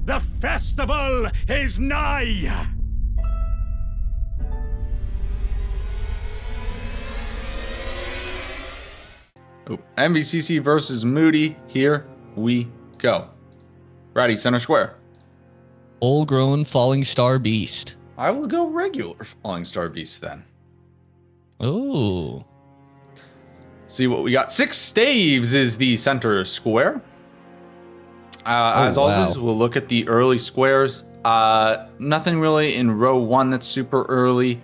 The festival is nigh! Oh, NVCC versus Moody. Here we go. Ready, center square. Full-grown Falling Star Beast. I will go regular Falling Star Beast then. Oh. See what we got. 6 staves is the center square. As always, we'll look at the early squares. Nothing really in row 1 that's super early.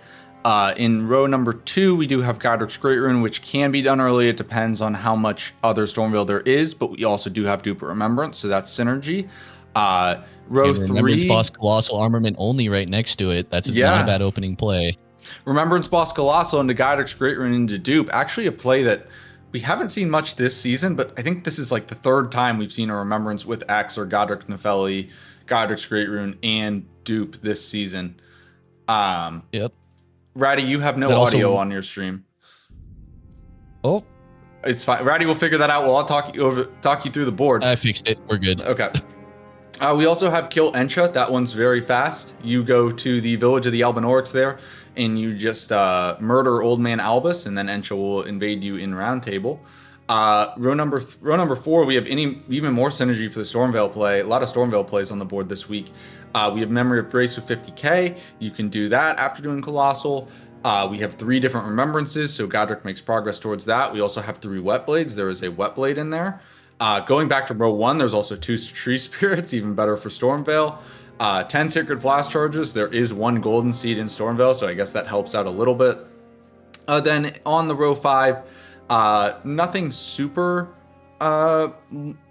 In row number 2, we do have Godric's Great Rune, which can be done early. It depends on how much other Stormveil there is, but we also do have Dupe Remembrance, so that's synergy. Row 3... Remembrance Boss Colossal Armament only right next to it. That's not a bad opening play. Remembrance Boss Colossal into Godric's Great Rune into Dupe. Actually a play that we haven't seen much this season, but I think this is like the 3rd time we've seen a Remembrance with X or Godric Nepheli, Godric's Great Rune, and Dupe this season. Yep. Ratty, you have no audio on your stream. Oh. It's fine. Ratty will figure that out while I'll talk you through the board. I fixed it. We're good. Okay. We also have Kill Encha. That one's very fast. You go to the village of the Albinorics there, and you just murder Old Man Albus, and then Encha will invade you in round table. Row number 4, we have even more synergy for the Stormveil play. A lot of Stormveil plays on the board this week. We have Memory of Grace with 50k. You can do that after doing Colossal. We have 3 different remembrances, so Godric makes progress towards that. We also have 3 Wet Blades. There is a Wet Blade in there. Going back to row 1, there's also 2 Tree Spirits, even better for Stormveil. 10 Sacred Flask Charges. There is 1 Golden Seed in Stormveil, so I guess that helps out a little bit. Then on the row 5, nothing super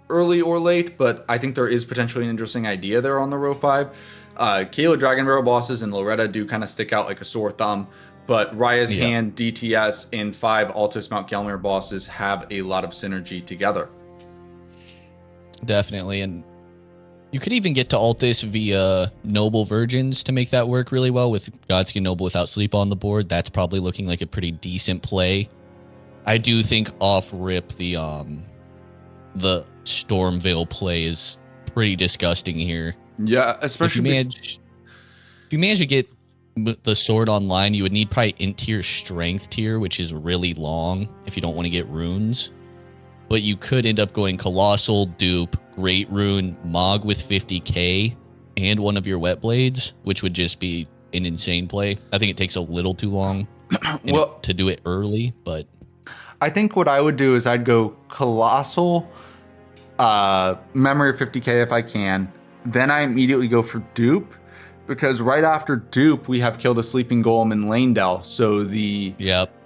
early or late, but I think there is potentially an interesting idea there on the row 5. Kayla Dragon Barrel bosses and Loretta do kind of stick out like a sore thumb, but Raya's Hand, DTS, and 5 Altus Mount Gelmir bosses have a lot of synergy together. Definitely, and you could even get to Altus via Noble Virgins to make that work really well with Godskin Noble without Sleep on the board. That's probably looking like a pretty decent play. I do think off rip the Stormveil play is pretty disgusting here. Yeah, especially if you manage to get the sword online, you would need probably int tier, strength tier, which is really long if you don't want to get runes. But you could end up going Colossal, Dupe, Great Rune, Mog with 50k, and one of your Wet Blades, which would just be an insane play. I think it takes a little too long to do it early, but I think what I would do is I'd go Colossal, Memory of 50k if I can. Then I immediately go for Dupe, because right after Dupe, we have Kill the Sleeping Golem in Lanedell. So the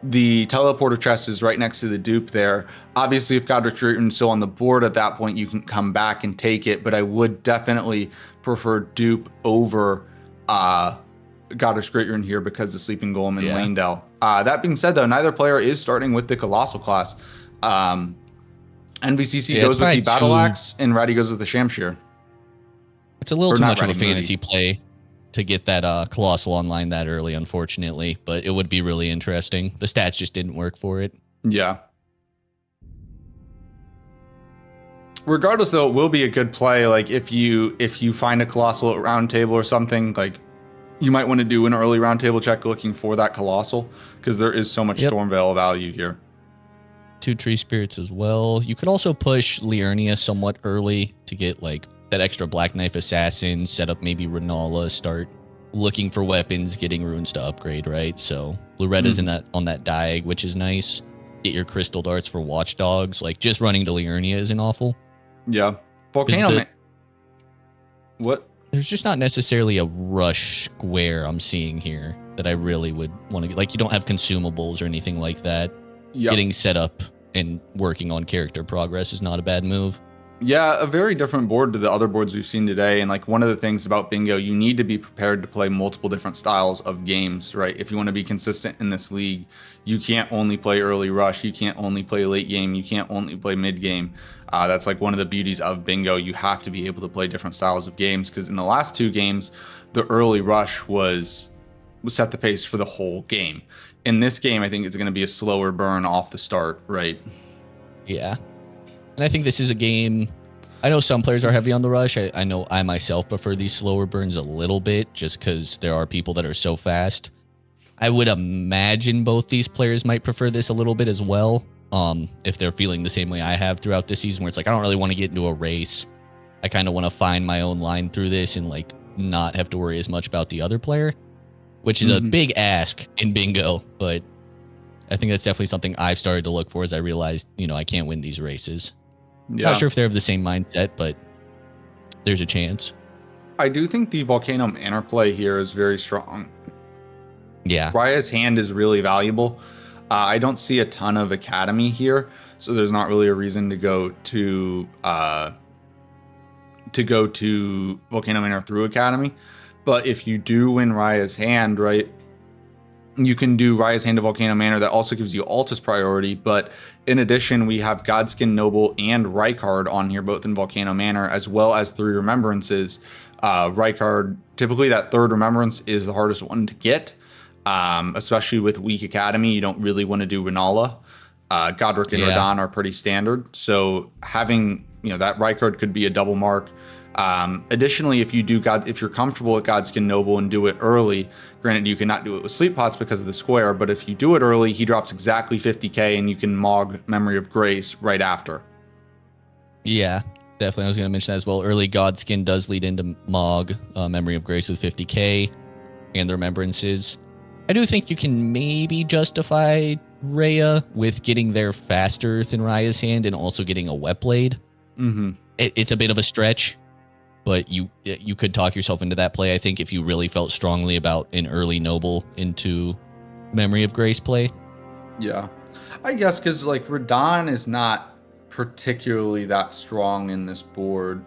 teleporter chest is right next to the Dupe there. Obviously, if Godric's Great Rune is still on the board at that point, you can come back and take it. But I would definitely prefer Dupe over Godric's Great Rune here because the Sleeping Golem in Lanedell. That being said, though, neither player is starting with the Colossal class. NVCC goes with the Battle Axe, and Ratty goes with the Shamshir. It's a little too much of a fantasy play to get that Colossal online that early, unfortunately, but it would be really interesting. The stats just didn't work for it. Yeah. Regardless, though, it will be a good play. Like if you find a Colossal at round table or something, like you might want to do an early round table check looking for that Colossal, because there is so much Stormveil value here. 2 Tree Spirits as well. You could also push Liurnia somewhat early to get like that extra Black Knife Assassin, set up maybe Renala, start looking for weapons, getting runes to upgrade, right? So Loretta's on that diag, which is nice. Get your Crystal Darts for Watchdogs. Like just running to Liurnia isn't awful. Yeah. Volcano. What? There's just not necessarily a rush square I'm seeing here that I really would want to get. Like you don't have consumables or anything like that. Yep. Getting set up and working on character progress is not a bad move. Yeah, a very different board to the other boards we've seen today. And like one of the things about bingo, you need to be prepared to play multiple different styles of games, right? If you want to be consistent in this league, you can't only play early rush. You can't only play late game. You can't only play mid game. That's like one of the beauties of bingo. You have to be able to play different styles of games, because in the last 2 games, the early rush was set the pace for the whole game. In this game, I think it's going to be a slower burn off the start, right? Yeah. And I think this is a game I know some players are heavy on the rush. I know I myself prefer these slower burns a little bit just because there are people that are so fast. I would imagine both these players might prefer this a little bit as well. If they're feeling the same way I have throughout this season, where it's like, I don't really want to get into a race. I kind of want to find my own line through this and like not have to worry as much about the other player, which is a big ask in bingo. But I think that's definitely something I've started to look for as I realized, I can't win these races. Yeah. Not sure if they're of the same mindset, but there's a chance. I do think the Volcano Manor play here is very strong. Yeah. Raya's hand is really valuable. I don't see a ton of Academy here, so there's not really a reason to go to Volcano Manor through Academy. But if you do win Raya's hand, right, you can do Raya's Hand to Volcano Manor. That also gives you Altus priority. But in addition, we have Godskin Noble and Rykard on here, both in Volcano Manor, as well as 3 Remembrances. Rykard, typically that 3rd Remembrance is the hardest one to get, especially with weak Academy. You don't really want to do Renala. Godric and Radahn are pretty standard. So having, that Rykard could be a double mark. Additionally, if you're comfortable with Godskin Noble and do it early, granted you cannot do it with Sleep Pots because of the square, but if you do it early, he drops exactly 50k and you can Mog Memory of Grace right after. Yeah, definitely. I was going to mention that as well. Early Godskin does lead into Mog Memory of Grace with 50k and the Remembrances. I do think you can maybe justify Rhea with getting there faster than Raya's Hand and also getting a Wet Blade. It's a bit of a stretch, but you could talk yourself into that play, I think, if you really felt strongly about an early Noble into Memory of Grace play. Yeah. I guess because, Radahn is not particularly that strong in this board.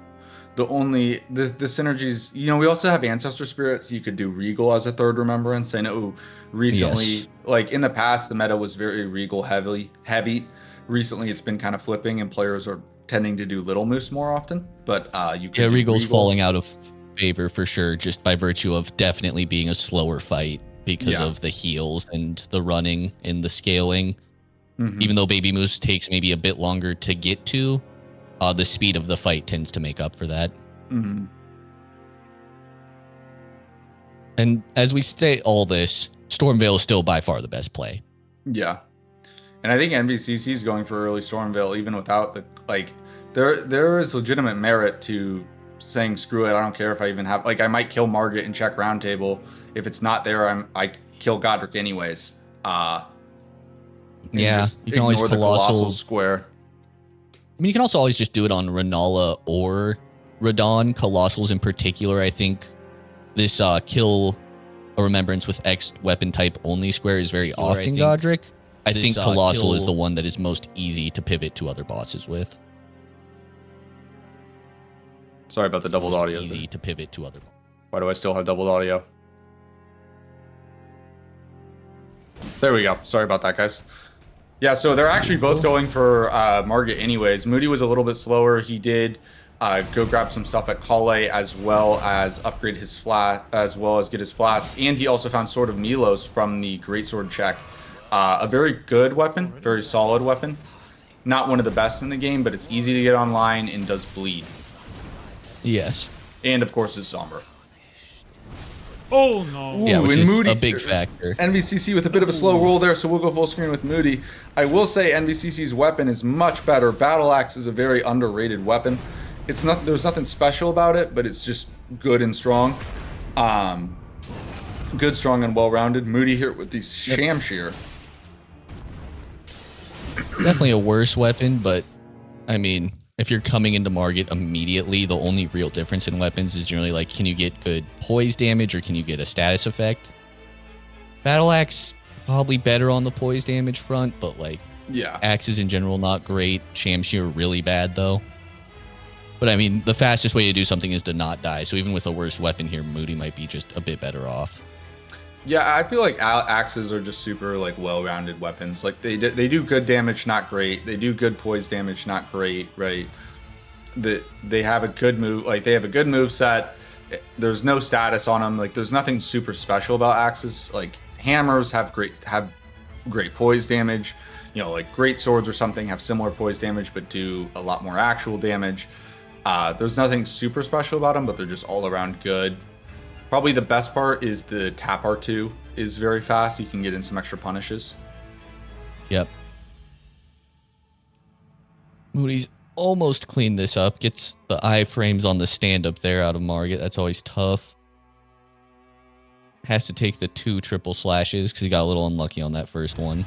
The synergies, we also have Ancestor Spirits. You could do Regal as a 3rd Remembrance. I know recently, in the past, the meta was very Regal heavy. Recently, it's been kind of flipping, and players are tending to do Little Moose more often, but you can Regal's falling out of favor for sure, just by virtue of definitely being a slower fight because of the heals and the running and the scaling. Even though Baby Moose takes maybe a bit longer to get to, the speed of the fight tends to make up for that. And as we say all this, Stormveil is still by far the best play. Yeah. And I think NVCC is going for early Stormveil even without the there is legitimate merit to saying screw it. I don't care if I even have I might kill Margit and check Roundtable. If it's not there, I kill Godric anyways. You can always Colossal square. I mean, you can also always just do it on Renala or Radahn. Colossals in particular, I think this kill a Remembrance with X weapon type only square is very often Godric. I think Colossal is the one that is most easy to pivot to other bosses with. Sorry about the doubled audio. Easy to pivot to other. Why do I still have doubled audio? There we go. Sorry about that, guys. Yeah, so they're actually both going for Margit anyways. Moody was a little bit slower. He did go grab some stuff at Kale, as well as upgrade his flask, as well as get his flask. And he also found Sword of Milos from the Greatsword check. A very good weapon, very solid weapon. Not one of the best in the game, but it's easy to get online and does bleed. Yes. And of course, is somber. Oh no. Yeah, which is Moody, a big factor. NVCC with a bit of a slow roll there, so we'll go full screen with Moody. I will say NVCC's weapon is much better. Battle Axe is a very underrated weapon. It's not, there's nothing special about it, but it's just good and strong. Good, strong, and well-rounded. Moody here with the Shamshir. Definitely a worse weapon, but I mean, if you're coming into Margit immediately, the only real difference in weapons is generally can you get good poise damage or can you get a status effect? Battle Axe probably better on the poise damage front, but axes in general not great. Shamshir really bad though. But I mean, the fastest way to do something is to not die. So even with a worse weapon here, Moody might be just a bit better off. Yeah, I feel like axes are just super well-rounded weapons. They do good damage, not great. They do good poise damage, not great, right? They have a good move, they have a good move set. There's no status on them. There's nothing super special about axes. Hammers have great poise damage. Great swords or something have similar poise damage but do a lot more actual damage. There's nothing super special about them, but they're just all around good. Probably the best part is the tap R2 is very fast. You can get in some extra punishes. Yep. Moody's almost cleaned this up. Gets the iframes on the stand up there out of Margit. That's always tough. Has to take the 2 triple slashes because he got a little unlucky on that first one.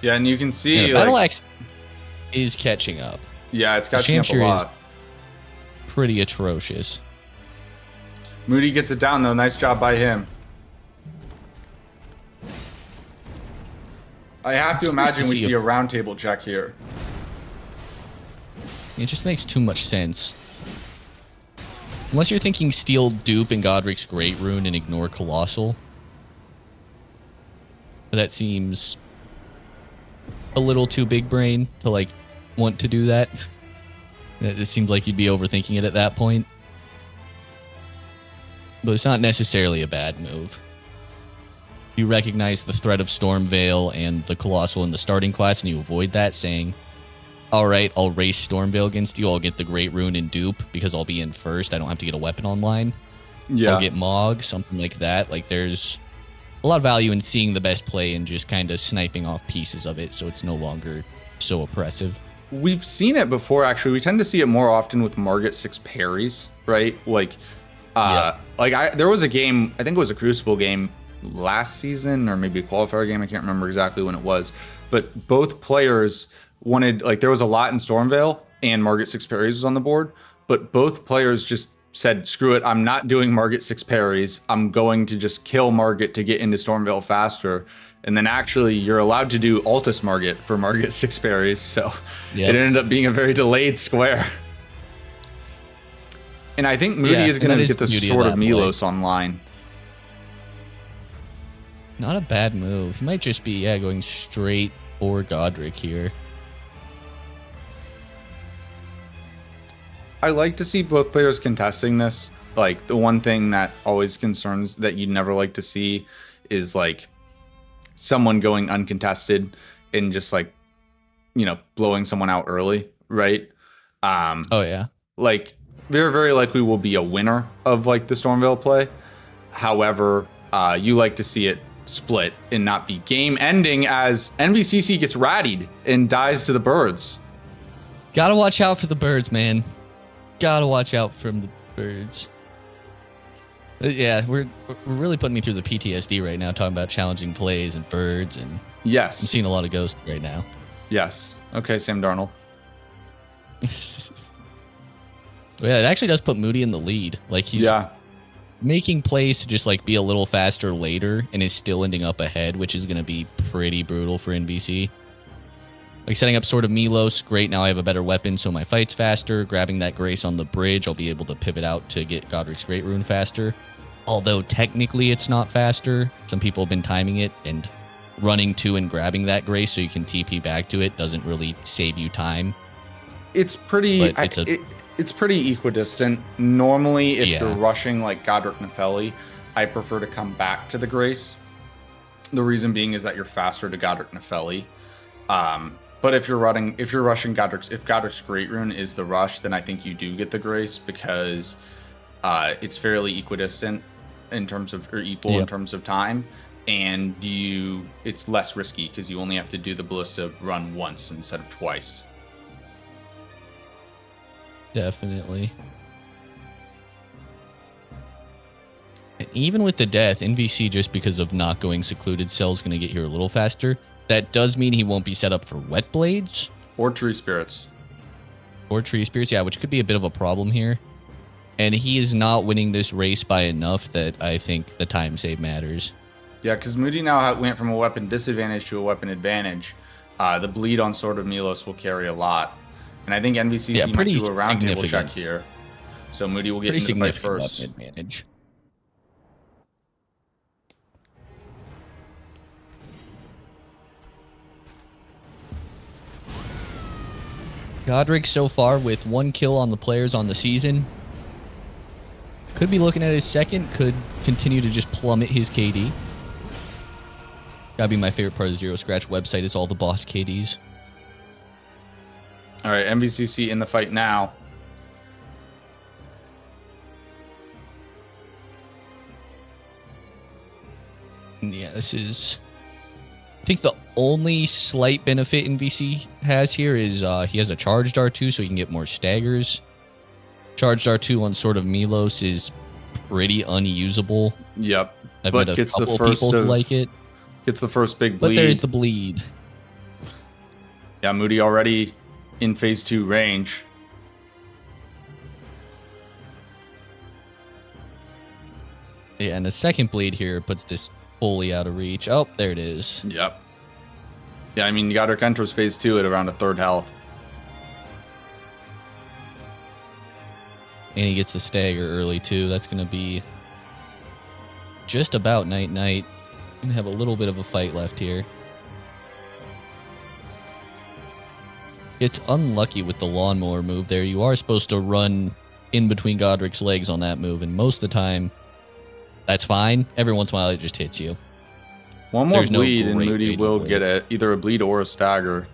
Yeah, and you can see the battle axe is catching up. Yeah, it's catching up a lot. Is pretty atrocious. Moody gets it down though. Nice job by him. I have to imagine we see a round table check here. It just makes too much sense. Unless you're thinking steal dupe and Godric's Great Rune and ignore Colossal. But that seems a little too big brain to like want to do that. It seems like you'd be overthinking it at that point. But it's not necessarily a bad move. You recognize the threat of Stormveil and the Colossal in the starting class, and you avoid that, saying, alright, I'll race Stormveil against you, I'll get the Great Rune and dupe, because I'll be in first, I don't have to get a weapon online. Yeah. I'll get Mog, something like that. Like, there's a lot of value in seeing the best play and just kind of sniping off pieces of it, so it's no longer so oppressive. We've seen it before, actually. We tend to see it more often with Margit 6 parries, right? Like, there was a game, I think it was a Crucible game last season, or maybe a qualifier game, I can't remember exactly when it was, but both players wanted, like, there was a lot in Stormveil, and Margit 6 parries was on the board, but both players just said, screw it, I'm not doing Margit 6 parries, I'm going to just kill Margit to get into Stormveil faster. And then actually you're allowed to do Altus Margit for Margit 6 parries, so it ended up being a very delayed square. And I think Moody is going to get the Sword of Milos online. Not a bad move. He might just be, going straight for Godric here. I like to see both players contesting this. Like, the one thing that always concerns that you'd never like to see is, like, someone going uncontested and just, like, you know, blowing someone out early, right? Oh, yeah. Like, very, very likely will be a winner of, like, the Stormveil play. However, you like to see it split and not be game ending as NVCC gets rattied and dies to the birds. Gotta watch out for the birds, man. Gotta watch out from the birds. Yeah, we're really putting me through the PTSD right now, talking about challenging plays and birds, and yes, I'm seeing a lot of ghosts right now. Yes. Okay, Sam Darnold. Yeah, it actually does put Moody in the lead. Like, he's making plays to just like be a little faster later and is still ending up ahead, which is going to be pretty brutal for NVC. Like, setting up Sword of Milos, great, now I have a better weapon, so my fight's faster. Grabbing that Grace on the bridge, I'll be able to pivot out to get Godric's Great Rune faster. Although technically it's not faster. Some people have been timing it, and running to and grabbing that Grace so you can TP back to it doesn't really save you time. It's pretty it's pretty equidistant. Normally, if you're rushing like Godric Nepheli, I prefer to come back to the Grace. The reason being is that you're faster to Godric Nepheli. But if you're rushing if Godric's Great Rune is the rush, then I think you do get the Grace because it's fairly equidistant in terms of, or equal in terms of time, and it's less risky because you only have to do the Ballista run once instead of twice. Definitely. And even with the death, NVC, just because of not going Secluded Cell, is going to get here a little faster. That does mean he won't be set up for Wet Blades. Or Tree Spirits. Or Tree Spirits, yeah, which could be a bit of a problem here. And he is not winning this race by enough that I think the time save matters. Yeah, because Moody now went from a weapon disadvantage to a weapon advantage. The bleed on Sword of Milos will carry a lot. And I think NVCC might do a round table check here. So Moody will get into the fight first. Advantage. Godric so far with 1 kill on the players on the season. Could be looking at his second. Could continue to just plummet his KD. Gotta be my favorite part of the Zero Scratch website is all the boss KDs. All right, NVCC in the fight now. Yeah, this is... I think the only slight benefit NVC has here is he has a charged R2, so he can get more staggers. Charged R2 on Sword of Milos is pretty unusable. Yep. I've but met a gets couple the first people who of, like it. Gets the first big bleed. But there's the bleed. Yeah, Moody already in phase 2 range. Yeah, and the second bleed here puts this fully out of reach. Oh, there it is. Yep. Yeah, I mean, Godric enters phase 2 at around a third health. And he gets the stagger early, too. That's going to be just about night-night. Going to have a little bit of a fight left here. It's unlucky with the lawnmower move there. You are supposed to run in between Godric's legs on that move, and most of the time, that's fine. Every once in a while, it just hits you. One more There's no bleed, and great Moody way to will avoid get it. Either a bleed or a stagger.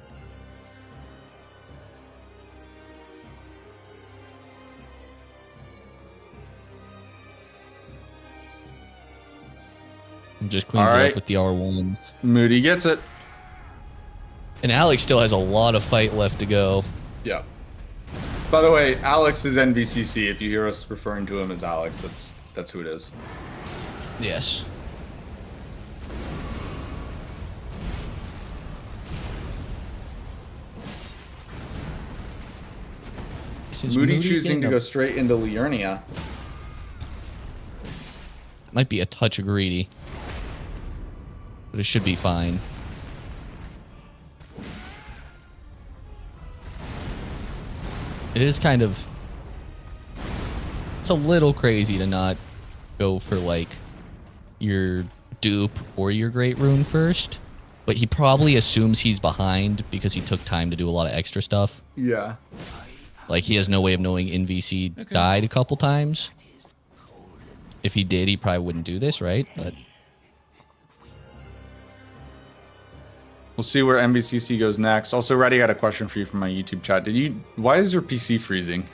And just cleans All it right. up with the R1s. Moody gets it. And Alex still has a lot of fight left to go. Yeah. By the way, Alex is NVCC. If you hear us referring to him as Alex, that's who it is. Yes. Is Moody Moody choosing to getting go straight into Liurnia. Might be a touch greedy. But it should be fine. It is kind of... It's a little crazy to not go for, like, your dupe or your Great Rune first. But he probably assumes he's behind because he took time to do a lot of extra stuff. Yeah. Like, he has no way of knowing NVC died a couple times. If he did, he probably wouldn't do this, right? But We'll see where NVCC goes next. Also, Reddy, I got a question for you from my YouTube chat. Why is your PC freezing?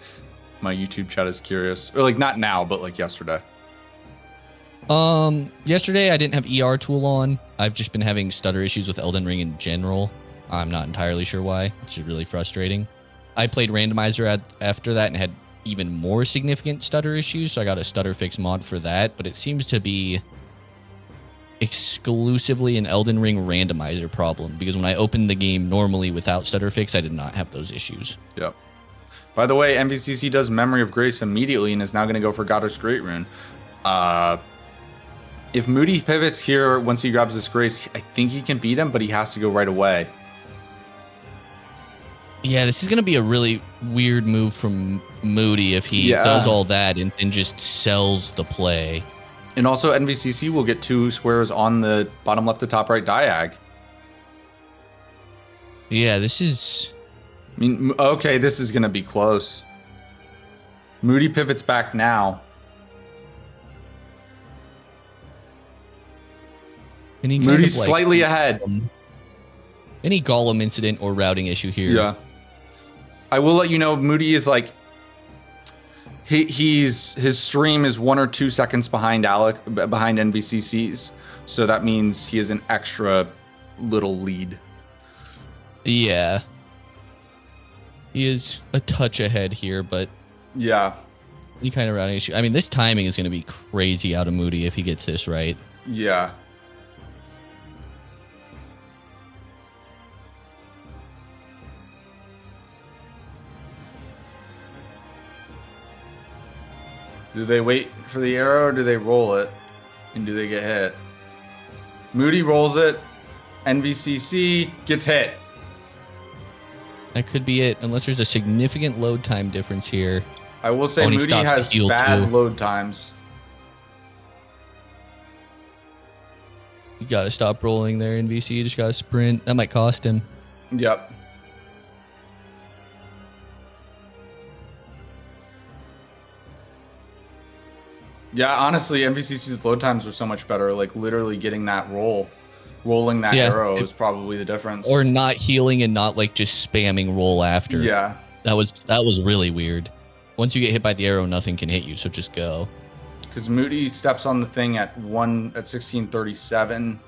My YouTube chat is curious. Or, like, not now, but, like, yesterday. yesterday I didn't have ER tool on. I've just been having stutter issues with Elden Ring in general. I'm not entirely sure why. It's just really frustrating. I played randomizer after that and had even more significant stutter issues, so I got a stutter fix mod for that, but it seems to be exclusively an Elden Ring randomizer problem, because when I opened the game normally without stutter fix, I did not have those issues. Yep. By the way, NVCC does Memory of Grace immediately and is now going to go for Godric's Great Rune. If Moody pivots here once he grabs this Grace, I think he can beat him, but he has to go right away. Yeah, this is going to be a really weird move from Moody if he does all that and just sells the play. And also, NVCC will get 2 squares on the bottom left to top right diag. Yeah, this is... I mean, okay, this is going to be close. Moody pivots back now. And he Moody's slightly ahead. Any Golem incident or routing issue here. Yeah. I will let you know, Moody is like... His stream is 1 or 2 seconds behind NVCC's. So that means he has an extra little lead. Yeah. He is a touch ahead here, but... Yeah. Any kind of routing issue. I mean, this timing is going to be crazy out of Moody if he gets this right. Yeah. Do they wait for the arrow or do they roll it? And do they get hit? Moody rolls it. NVCC gets hit. That could be it, unless there's a significant load time difference here. I will say and he Moody stops to has heal bad too. load times. You gotta stop rolling there, NVC. You just gotta sprint. That might cost him. Yep. Yeah, honestly, NVCC's load times were so much better. Like, literally getting that roll Rolling that Yeah, arrow is probably the difference. Or not healing and not like just spamming roll after. Yeah. That was really weird. Once you get hit by the arrow, nothing can hit you, so just go. Because Moody steps on the thing at 1637.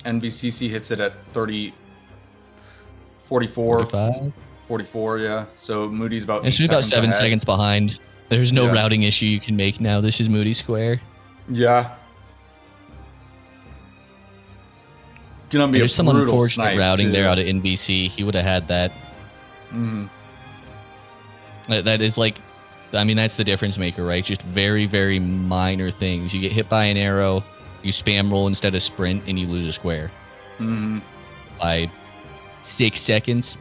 NVCC hits it at 44. 45? 44, yeah. So Moody's about 8 It's about 7 ahead. seconds behind. There's no Yeah. routing issue you can make now. This is Moody Square. Yeah. Gonna be There's a some brutal unfortunate snipe, routing too. there out of NVC. He would have had that. Mm-hmm. That is like, I mean, that's the difference maker, right? Just very, very minor things. You get hit by an arrow, you spam roll instead of sprint, and you lose a square. Mm-hmm. By 6 seconds.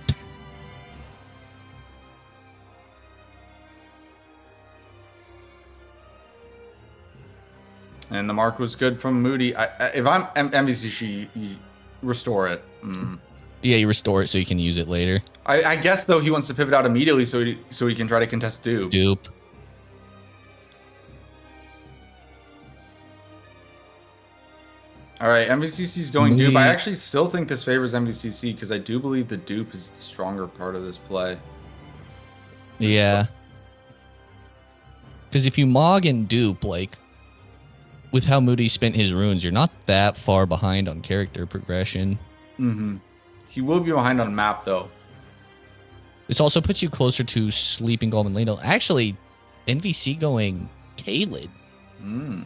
And the mark was good from Moody. If I'm MVCC, restore it. Yeah, you restore it so you can use it later. I guess though he wants to pivot out immediately so he can try to contest dupe. Dupe. All right, MVCC's going Moody. dupe. I actually still think this favors MVCC because I do believe the dupe is the stronger part of this play. Yeah. Because if you Mog and dupe, like, with how Moody spent his runes, you're not that far behind on character progression. Mm-hmm. He will be behind on map though. This also puts you closer to Sleeping Golem and Leno. Actually, NVC going Kaled. Mm.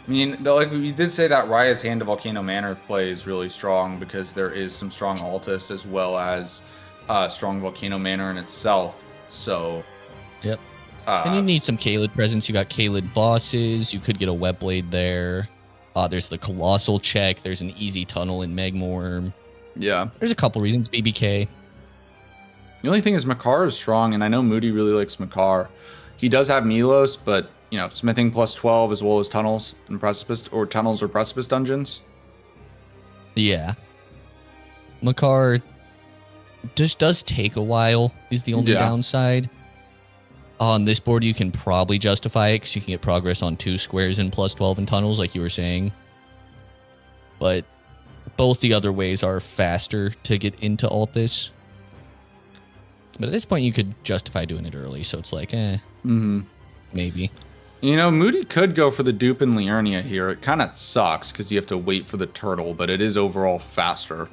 I mean, like we did say that Raya's Hand to Volcano Manor play is really strong because there is some strong Altus as well as strong Volcano Manor in itself. So, Yep. And you need some Kaled presence. You got Kaled bosses. You could get a Web Blade there. There's the Colossal check. There's an easy tunnel in Megmorm. yeah. There's a couple reasons. BBK. The only thing is Makar is strong, and I know Moody really likes Makar. He does have Milos, but you know, smithing plus 12 as well as tunnels and precipice or precipice dungeons. Yeah. Makar just does take a while is the only Yeah. downside. On this board, you can probably justify it because you can get progress on 2 squares in plus 12 and tunnels, like you were saying. But both the other ways are faster to get into Altus. But at this point, you could justify doing it early, so it's like, maybe. You know, Moody could go for the dupe in Liurnia here. It kind of sucks because you have to wait for the turtle, but it is overall faster.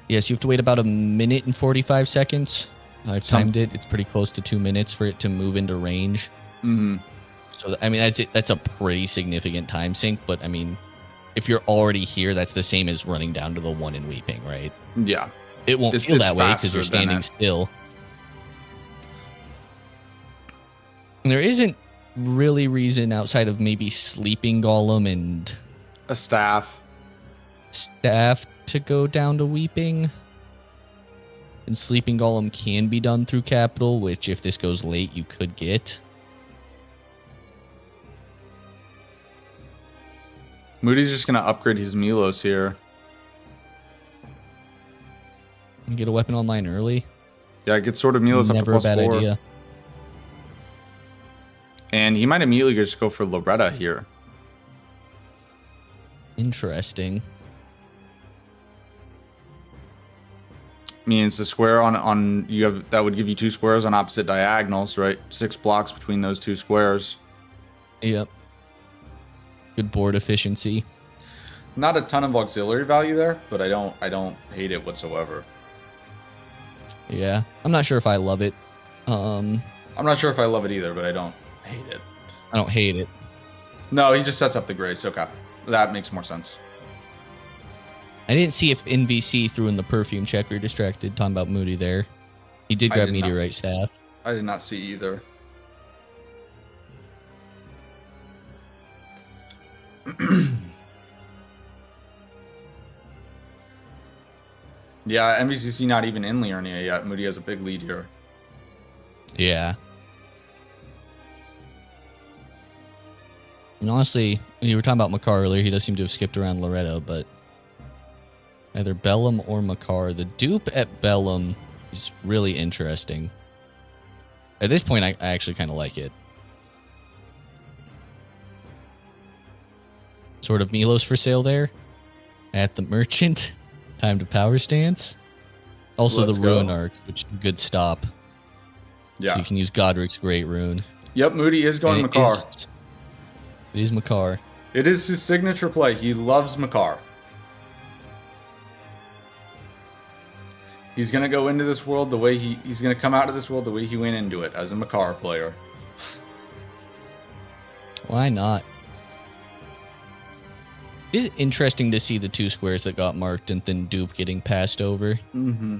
Yes, you have to wait about 1 minute and 45 seconds. I've timed it. It's pretty close to 2 minutes for it to move into range. Mm-hmm. So, I mean, that's a pretty significant time sink. But, I mean, if you're already here, that's the same as running down to the 1 in Weeping, right? Yeah. It won't feel it's that way because faster you're than standing it. still. And there isn't really reason outside of maybe Sleeping Golem and A staff. Staff to go down to Weeping. And Sleeping Golem can be done through Capital, which if this goes late, you could get. Moody's just going to upgrade his Milos here. You get a weapon online early. Yeah, get sort of Milos up to Never a plus bad 4. idea. And he might immediately just go for Loretta here. Interesting. I mean, it's a square on you have that would give you 2 squares on opposite diagonals, right? 6 blocks between those 2 squares. Yep. Good board efficiency. Not a ton of auxiliary value there, but I don't hate it whatsoever. Yeah. I'm not sure if I love it. I'm not sure if I love it either, but I don't hate it. I don't hate it. No, he just sets up the grace. Okay, that makes more sense. I didn't see if NVC threw in the perfume check. We were distracted talking about Moody there. He did I grab did not. Meteorite Staff. I did not see either. Yeah, NVCC not even in Liurnia yet. Moody has a big lead here. Yeah. And honestly, you were talking about Makar earlier. He does seem to have skipped around Loretto, but either Bellum or Makar. The dupe at Bellum is really interesting. At this point, I actually kind of like it. Sort of Milos for sale there at the Merchant. Time to power stance. Also Let's the Ruin go. Arcs, which is a good stop. Yeah. So you can use Godric's Great Rune. Yep, Moody is going And Makar. It is Makar. It is his signature play. He loves Makar. He's gonna go into this world the way he's gonna come out of this world the way he went into it, as a Makar player. Why not? It is interesting to see the 2 squares that got marked and then Dupe getting passed over. Mm-hmm.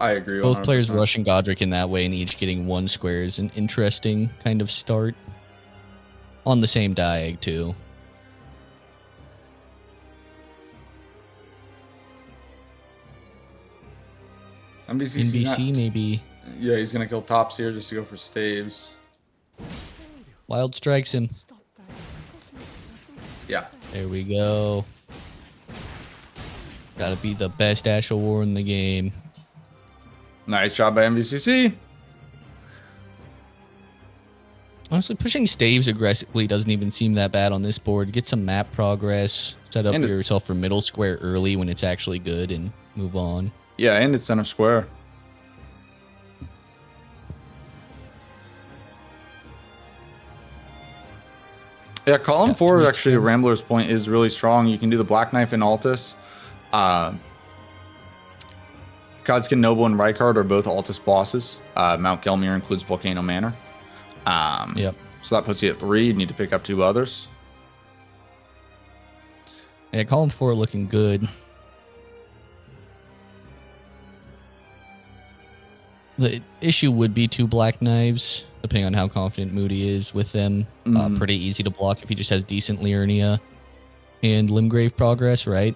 I agree. Both 100%. players rushing Godric in that way and each getting 1 square is an interesting kind of start. On the same diag, too. NVC maybe. Yeah, he's gonna kill tops here just to go for staves. Wild strikes him. Yeah. There we go. Gotta be the best Ashel War in the game. Nice job by NVCC. Honestly, pushing staves aggressively doesn't even seem that bad on this board. Get some map progress. Set up yourself for middle square early when it's actually good and move on. Yeah, and it's center square. Yeah, column 4 actually, Rambler's Point is really strong. You can do the Black Knife and Altus. Godskin Noble and Rykard are both Altus bosses. Mount Gelmir includes Volcano Manor. Yep. So that puts you at 3. You need to pick up 2 others. Yeah, column 4 looking good. The issue would be 2 Black Knives, depending on how confident Moody is with them. Pretty easy to block if he just has decent Liurnia and Limgrave progress, right?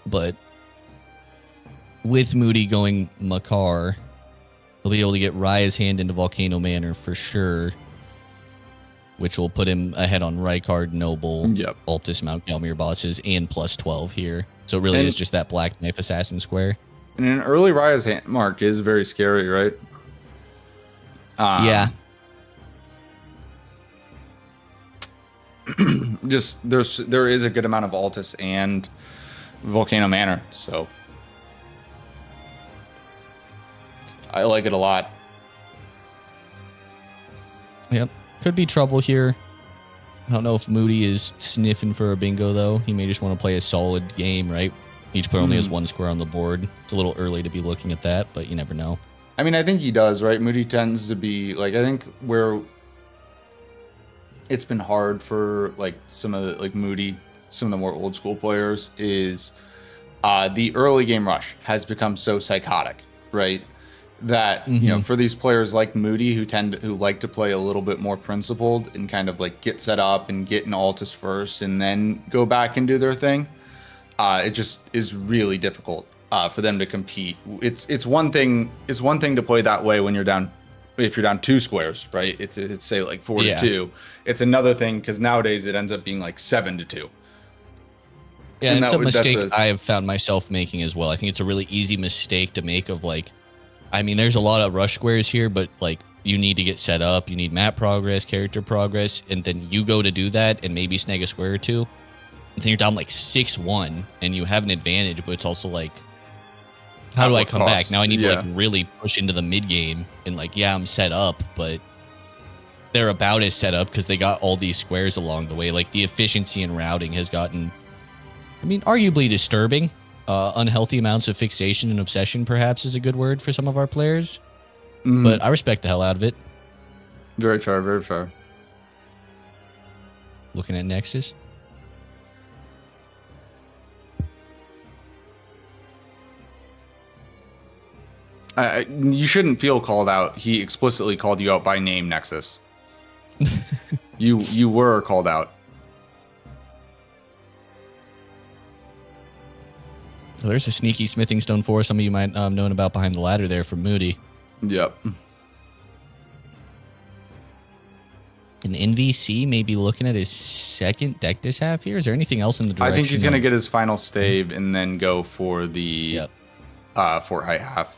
But with Moody going Makar, he'll be able to get Raya's Hand into Volcano Manor for sure, which will put him ahead on Rykard, Noble, Altus, Mount Gelmir bosses, and plus 12 here. So it really is just that Black Knife Assassin square. And an early Raya's Hand mark is very scary, right? Yeah. Just there is a good amount of Altus and Volcano Manor, so I like it a lot. Yep. Could be trouble here. I don't know if Moody is sniffing for a bingo, though. He may just want to play a solid game, right? Each player only has 1 square on the board. It's a little early to be looking at that, but you never know. I mean, I think he does, right? Moody tends to be, like, I think where it's been hard for, like, some of the, like, Moody, some of the more old school players is the early game rush has become so psychotic, right? That, you know, for these players like Moody who like to play a little bit more principled and kind of like get set up and get an Altus first and then go back and do their thing, it just is really difficult for them to compete. It's one thing to play that way when you're down, if you're down 2 squares, right? It's say like 4-2. It's another thing because nowadays it ends up being like 7-2. Yeah, and it's a mistake I have found myself making as well. I think it's a really easy mistake to make of like, I mean, there's a lot of rush squares here, but like you need to get set up, you need map progress, character progress, and then you go to do that and maybe snag a square or 2. And then you're down like 6-1 and you have an advantage, but it's also like, how do I come back? Now I need to like really push into the mid game and like, yeah, I'm set up, but they're about as set up because they got all these squares along the way. Like the efficiency in routing has gotten, I mean, arguably disturbing. Unhealthy amounts of fixation and obsession, perhaps, is a good word for some of our players. But I respect the hell out of it. Very fair, very fair. Looking at Nexus. You shouldn't feel called out. He explicitly called you out by name, Nexus. You were called out. Well, there's a sneaky smithing stone 4 some of you might known about behind the ladder there from Moody. Yep. An NVC may be looking at his second deck this half here. Is there anything else in the direction? I think he's going to get his final stave and then go for the Fort High half.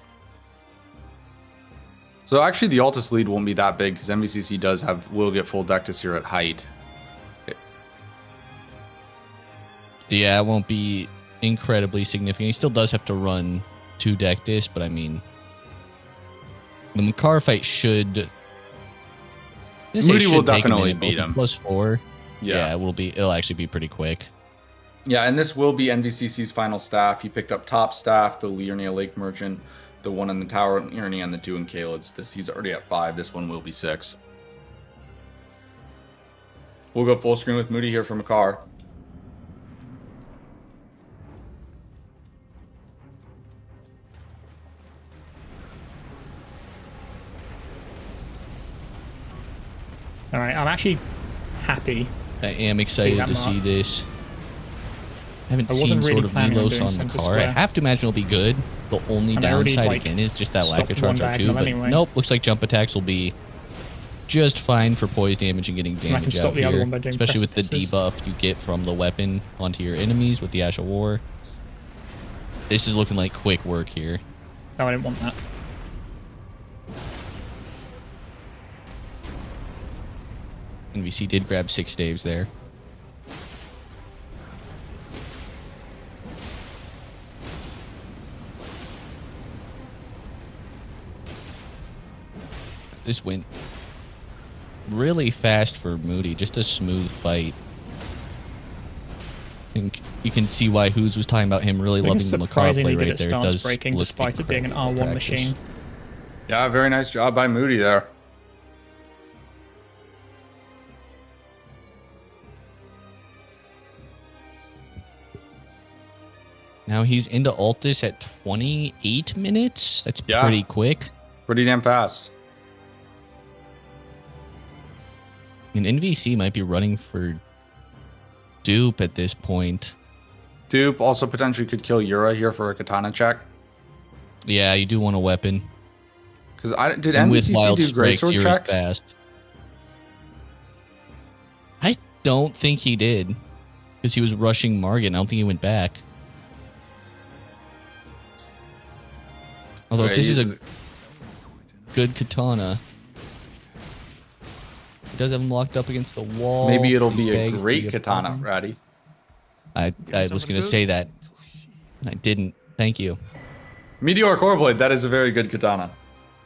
So actually, the Altus lead won't be that big because NVCC will get full Dectus here at height. Yeah, it won't be incredibly significant. He still does have to run 2 Dectus, but I mean, the Makar fight should. Moody will definitely beat him. +4. Yeah, it will be. It'll actually be pretty quick. Yeah, and this will be NVCC's final staff. He picked up top staff, the Liurnia Lake Merchant, the 1 in the Tower of Liurnia, and the 2 in Kalids. He's already at 5. This one will be 6. We'll go full screen with Moody here for Makar. All right, I'm actually happy. I am excited to see this. I haven't seen really sort of Milos on Makar. I have to imagine it'll be good. The only downside again is just that lack of charge on 2. But nope, looks like jump attacks will be just fine for poise damage and getting damage out here. Especially with the debuff you get from the weapon onto your enemies with the Ash of War. This is looking like quick work here. No, I didn't want that. NVC did grab 6 staves there. This went really fast for Moody. Just a smooth fight. I think you can see why Who's was talking about him really loving the Makar play right there. It does breaking despite it being an R1 machine. Yeah, very nice job by Moody there. Now he's into Altus at 28 minutes. That's pretty quick. Pretty damn fast. And NVC might be running for dupe at this point. Dupe also potentially could kill Yura here for a katana check. Yeah, you do want a weapon. Because did NVCC do greatsword check? Fast. I don't think he did. Because he was rushing Margit. I don't think he went back. Although if this is a good katana, he does have him locked up against the wall. Maybe it'll be a great katana, Ratty. I was going to say that. I didn't. Thank you. Meteor Core Blade, that is a very good katana.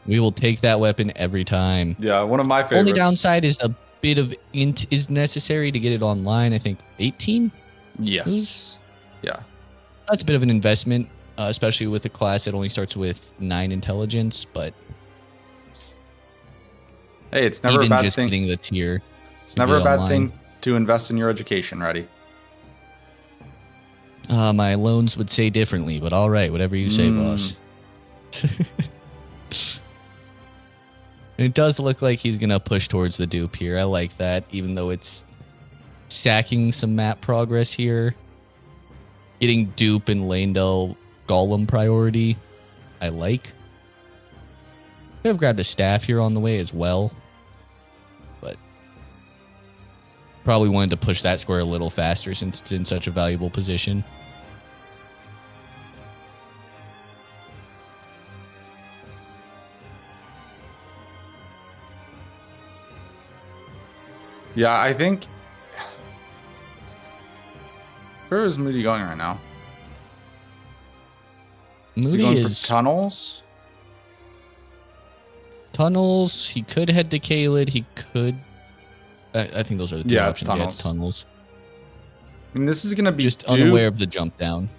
We will take that weapon every time. Yeah, one of my favorites. Only downside is a bit of int is necessary to get it online. I think 18? Yes. Yeah. That's a bit of an investment. Especially with a class that only starts with 9 intelligence, but hey, it's never a bad just thing. Getting the tier. It's never a bad thing to invest in your education, Reddy. My loans would say differently, but all right, whatever you say, boss. It does look like he's gonna push towards the dupe here. I like that, even though it's stacking some map progress here. Getting dupe and Landell Golem priority, I like. Could have grabbed a staff here on the way as well, but probably wanted to push that square a little faster since it's in such a valuable position. Yeah, I think. Where is Moody going right now? Moody going is for tunnels. Tunnels. He could head to Kaled. He could. I think those are the two options. Tunnels. Yeah, it's tunnels. I mean, this is going to be just dupe. Unaware of the jump down.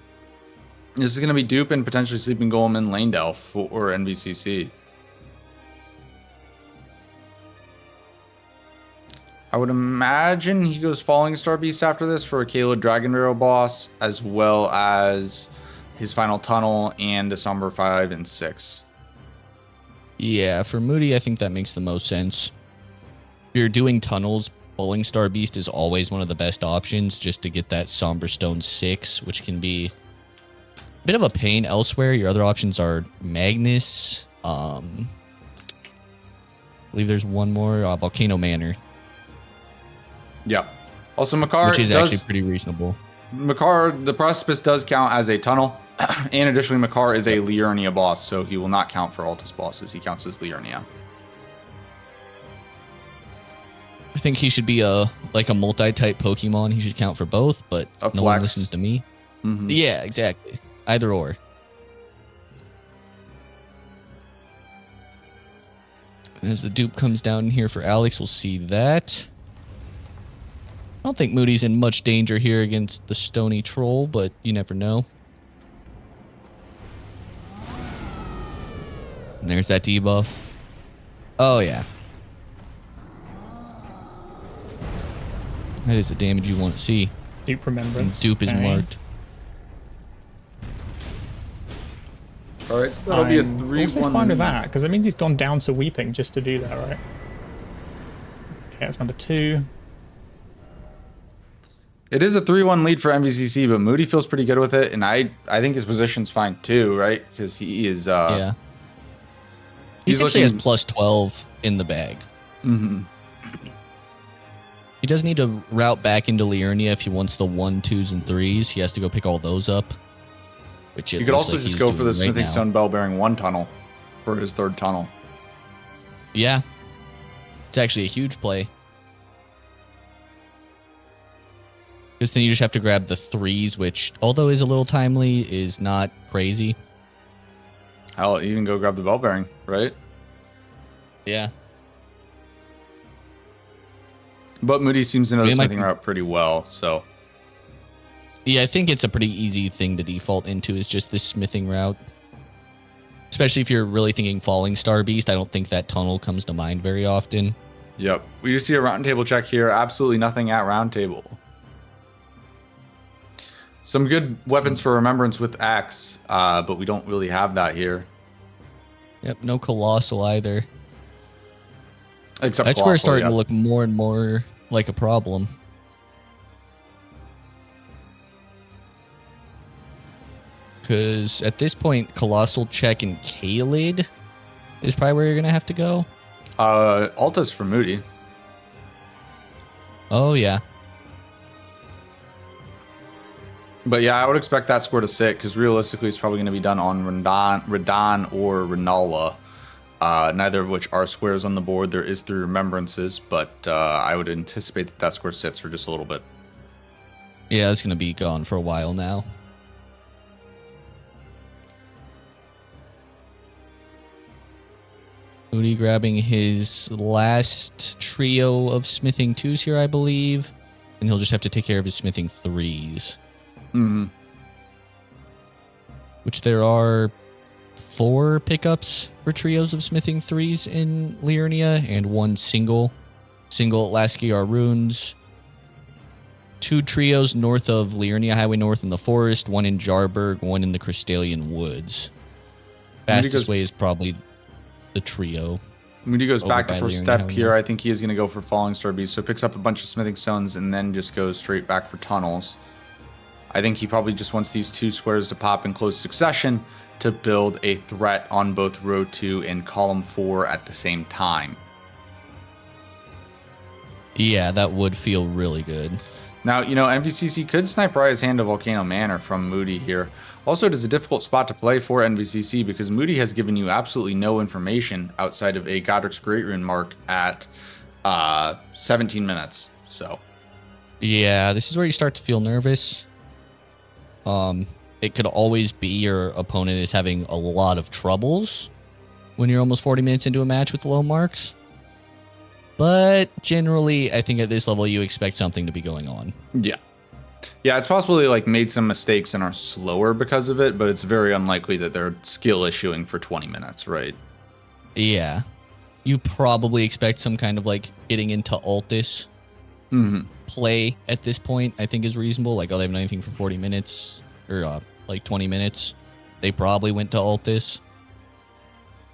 This is going to be dupe and potentially Sleeping Golem in Landell for NVCC. I would imagine he goes Falling Star Beast after this for a Kaled Dragon Barrel boss, as well as his final tunnel and a Somber 5 and 6. Yeah, for Moody, I think that makes the most sense. If you're doing tunnels, Falling Star Beast is always one of the best options just to get that Somber Stone 6, which can be a bit of a pain elsewhere. Your other options are Magnus. I believe there's one more, Volcano Manor. Yeah. Also, Makar, which is actually pretty reasonable. Makar, the Precipice does count as a tunnel. And additionally, Makar is a Liurnia boss, so he will not count for Altus bosses. He counts as Liurnia. I think he should be a multi-type Pokemon. He should count for both, but no one listens to me. Mm-hmm. Yeah, exactly. Either or. As the dupe comes down here for Alex, we'll see that. I don't think Moody's in much danger here against the Stony Troll, but you never know. And there's that debuff. Oh, yeah. That is the damage you want to see. Dupe remembrance. And dupe is marked. All right, so that'll be a 3-1. I'm also fine with that, because it means he's gone down to Weeping just to do that, right? Okay, that's number 2. It is a 3-1 lead for NVCC, but Moody feels pretty good with it, and I think his position's fine too, right? Because he is... yeah. He essentially has plus 12 in the bag. Mm-hmm. He does need to route back into Liurnia if he wants the 1, 2s, and 3s. He has to go pick all those up. Which you could also just go for the Smithing Stone Bell Bearing 1 tunnel for his 3rd tunnel. Yeah. It's actually a huge play. Because then you just have to grab the 3s, which, although is a little timely, is not crazy. I'll even go grab the Bell Bearing, right? Yeah. But Moody seems to know the smithing route pretty well, so... Yeah, I think it's a pretty easy thing to default into is just this smithing route. Especially if you're really thinking Falling Star Beast. I don't think that tunnel comes to mind very often. Yep. We just see a round table check here. Absolutely nothing at round table. Some good weapons for remembrance with Axe, but we don't really have that here. Yep, no Colossal either. Except That's where it's starting to look more and more like a problem. Because at this point, Colossal Check and Kalid is probably where you're going to have to go. Alta's for Moody. Oh, yeah. But yeah, I would expect that score to sit, because realistically it's probably going to be done on Radon or Renala. Neither of which are squares on the board. There is 3 remembrances, but I would anticipate that that score sits for just a little bit. Yeah, it's going to be gone for a while now. Moody grabbing his last trio of smithing 2s here, I believe. And he'll just have to take care of his smithing 3s. Mm-hmm. Which there are 4 pickups for trios of smithing 3s in Liurnia and 1 single. Single at Lasky are runes. 2 trios north of Liurnia Highway North in the forest, 1 in Jarberg, 1 in the Crystallian Woods. Fastest way is probably the trio. Moody goes back to by first Liurnia step Highway here. North. I think he is going to go for Falling Star Beast, so picks up a bunch of smithing stones and then just goes straight back for tunnels. I think he probably just wants these 2 squares to pop in close succession to build a threat on both row 2 and column 4 at the same time. Yeah, that would feel really good. Now, you know, NVCC could snipe Raya's Hand of Volcano Manor from Moody here. Also, it is a difficult spot to play for NVCC because Moody has given you absolutely no information outside of a Godric's Great Rune mark at 17 minutes. So, yeah, this is where you start to feel nervous. It could always be your opponent is having a lot of troubles when you're almost 40 minutes into a match with low marks. But generally, I think at this level, you expect something to be going on. yeah. Yeah, it's possible they like made some mistakes and are slower because of it, but it's very unlikely that they're skill issuing for 20 minutes, right? Yeah. You probably expect some kind of like getting into Altus play at this point, I think is reasonable. Like, oh, they haven't done anything for 40 minutes or like 20 minutes. They probably went to Altus.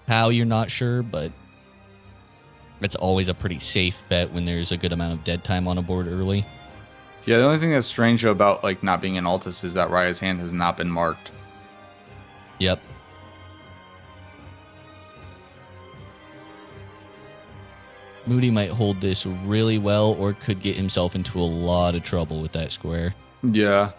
How, you're not sure, but it's always a pretty safe bet when there's a good amount of dead time on a board early. Yeah, the only thing that's strange about like not being in Altus is that Raya's Hand has not been marked. Yep. Moody might hold this really well or could get himself into a lot of trouble with that square. Yeah.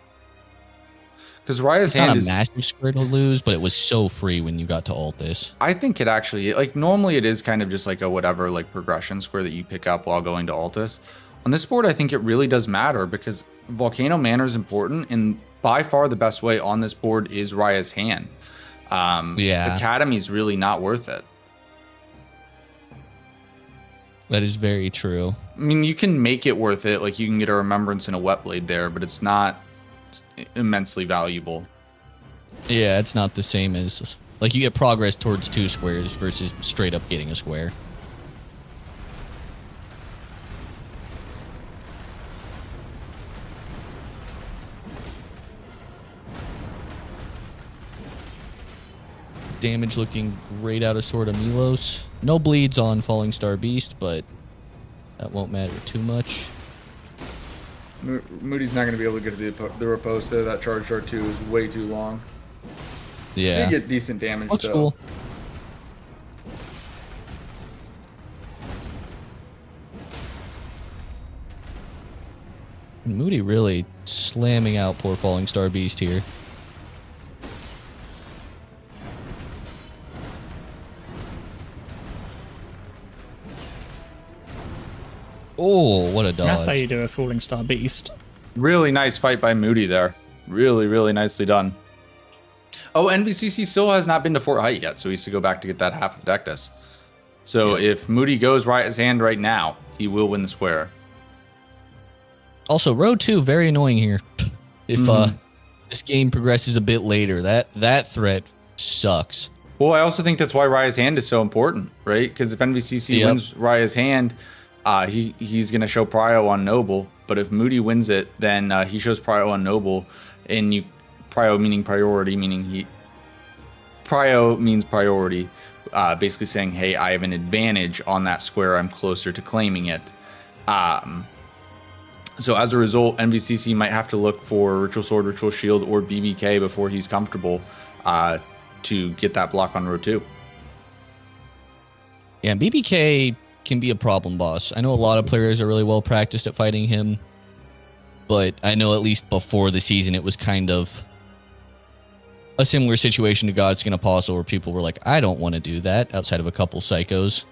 Because Raya's It's not hand a is. massive square to lose, but it was so free when you got to ult this. I think it actually, like, normally it is kind of just like a whatever, like, progression square that you pick up while going to Altus. On this board, I think it really does matter because Volcano Manor is important, and by far the best way on this board is Raya's hand. Yeah. Academy is really not worth it. That is very true. I mean, you can make it worth it. Like, you can get a Remembrance and a Wet Blade there, but it's not immensely valuable. Yeah, it's not the same as... Like, you get progress towards 2 squares versus straight up getting a square. Damage looking great out of Sword of Milos. No bleeds on Falling Star Beast, but that won't matter too much. Moody's not going to be able to get the riposte there. That charge dart 2 is way too long. Yeah. You get decent damage, Looks though. cool. Moody really slamming out poor Falling Star Beast here. Oh, what a dodge. That's how you do a Falling Star Beast. Really nice fight by Moody there. Really, really nicely done. Oh, NVCC still has not been to Fort Height yet, so he has to go back to get that half of the deck disc. So if Moody goes right his hand right now, he will win the square. Also, row 2, very annoying here. If this game progresses a bit later, that threat sucks. Well, I also think that's why Raya's hand is so important, right? Because if NVCC wins Raya's hand, he's going to show Prio on Noble. But if Moody wins it, then he shows Prio on Noble. And Prio meaning priority, meaning Prio means priority. Basically saying, hey, I have an advantage on that square. I'm closer to claiming it. So as a result, NVCC might have to look for Ritual Sword, Ritual Shield, or BBK before he's comfortable to get that block on row 2. Yeah, BBK can be a problem boss. I know a lot of players are really well practiced at fighting him, but I know at least before the season it was kind of a similar situation to Godskin Apostle where people were like, I don't want to do that, outside of a couple psychos.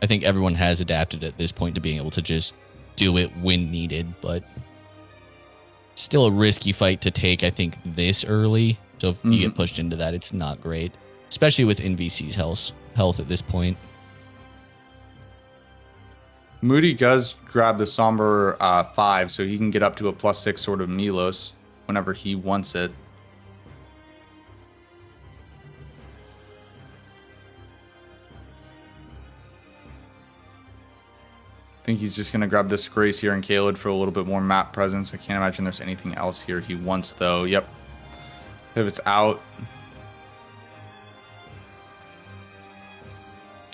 I think everyone has adapted at this point to being able to just do it when needed, but still a risky fight to take, I think, this early. So if you get pushed into that, it's not great, especially with NVC's health at this point. Moody does grab the Somber 5, so he can get up to a +6 Sword of Milos whenever he wants it. I think he's just going to grab this Grace here and Kaled for a little bit more map presence. I can't imagine there's anything else here he wants, though. Yep. Pivots out.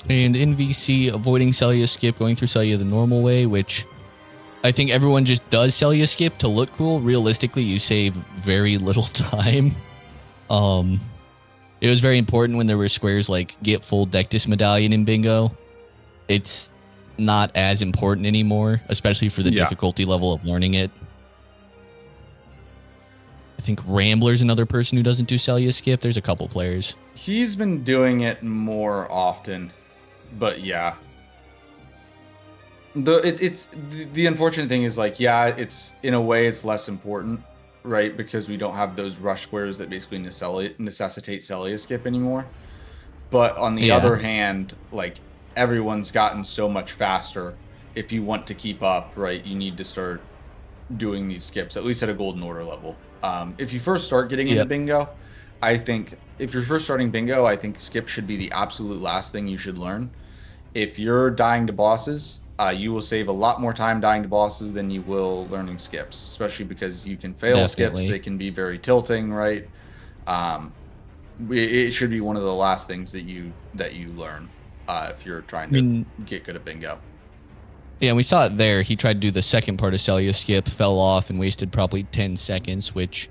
And NVC avoiding Celia skip, going through Celia the normal way, which I think everyone just does Celia skip to look cool. Realistically, you save very little time. It was very important when there were squares like get full Dectus medallion in bingo. It's not as important anymore, especially for the difficulty level of learning it. I think Rambler's another person who doesn't do Celia skip. There's a couple players. He's been doing it more often, but yeah. It's the unfortunate thing is, like, yeah, it's in a way it's less important, right? Because we don't have those rush squares that basically necessitate Celia skip anymore. But on the other hand, like, everyone's gotten so much faster. If you want to keep up, right, you need to start doing these skips, at least at a golden order level. If you first start getting into bingo, I think if you're first starting bingo, I think skip should be the absolute last thing you should learn. If you're dying to bosses, you will save a lot more time dying to bosses than you will learning skips, especially because you can fail skips. They can be very tilting, right? It should be one of the last things that you learn if you're trying to get good at bingo. Yeah, and we saw it there. He tried to do the second part of Celia skip, fell off, and wasted probably 10 seconds, which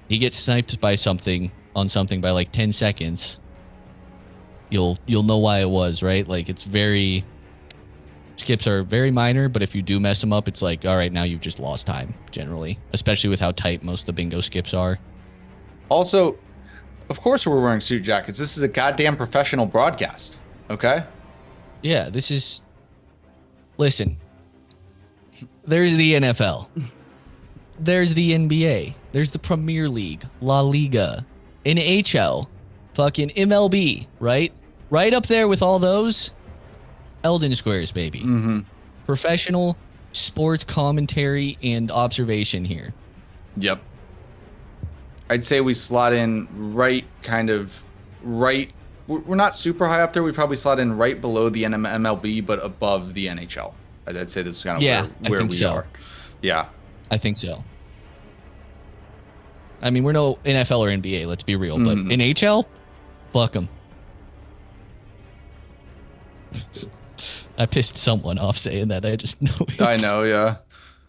he gets sniped by something by like 10 seconds. You'll know why it was, right? Like, it's very... Skips are very minor, but if you do mess them up, it's like, all right, now you've just lost time, generally. Especially with how tight most of the bingo skips are. Also, of course we're wearing suit jackets. This is a goddamn professional broadcast. Okay? Yeah, this is... Listen. There's the NFL. There's the NBA. There's the Premier League, La Liga, NHL, fucking MLB, right? Right up there with all those. Elden Squares, baby. Mm-hmm. Professional sports commentary and observation here. Yep. I'd say we slot in right. We're not super high up there. We probably slot in right below the MLB, but above the NHL. I'd say this is kind of where we are. Yeah. I think so. I mean, we're no NFL or NBA, let's be real, but NHL, fuck them. I pissed someone off saying that. I just know it. I know, yeah.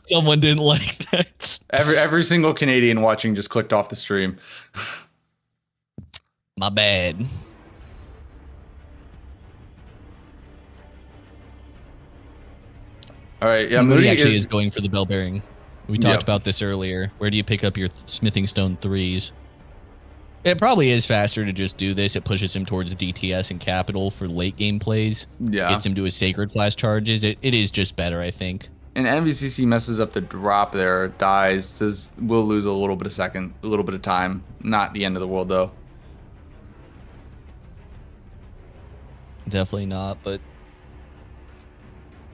Someone didn't like that. Every single Canadian watching just clicked off the stream. My bad. All right, yeah. Moody actually is going for the bell bearing. We talked about this earlier. Where do you pick up your smithing stone 3s? It probably is faster to just do this. It pushes him towards DTS and Capital for late game plays. Yeah. Gets him to his Sacred Flash charges. It is just better, I think. And NVCC messes up the drop there, dies. We'll lose a little bit of time. Not the end of the world, though. Definitely not, but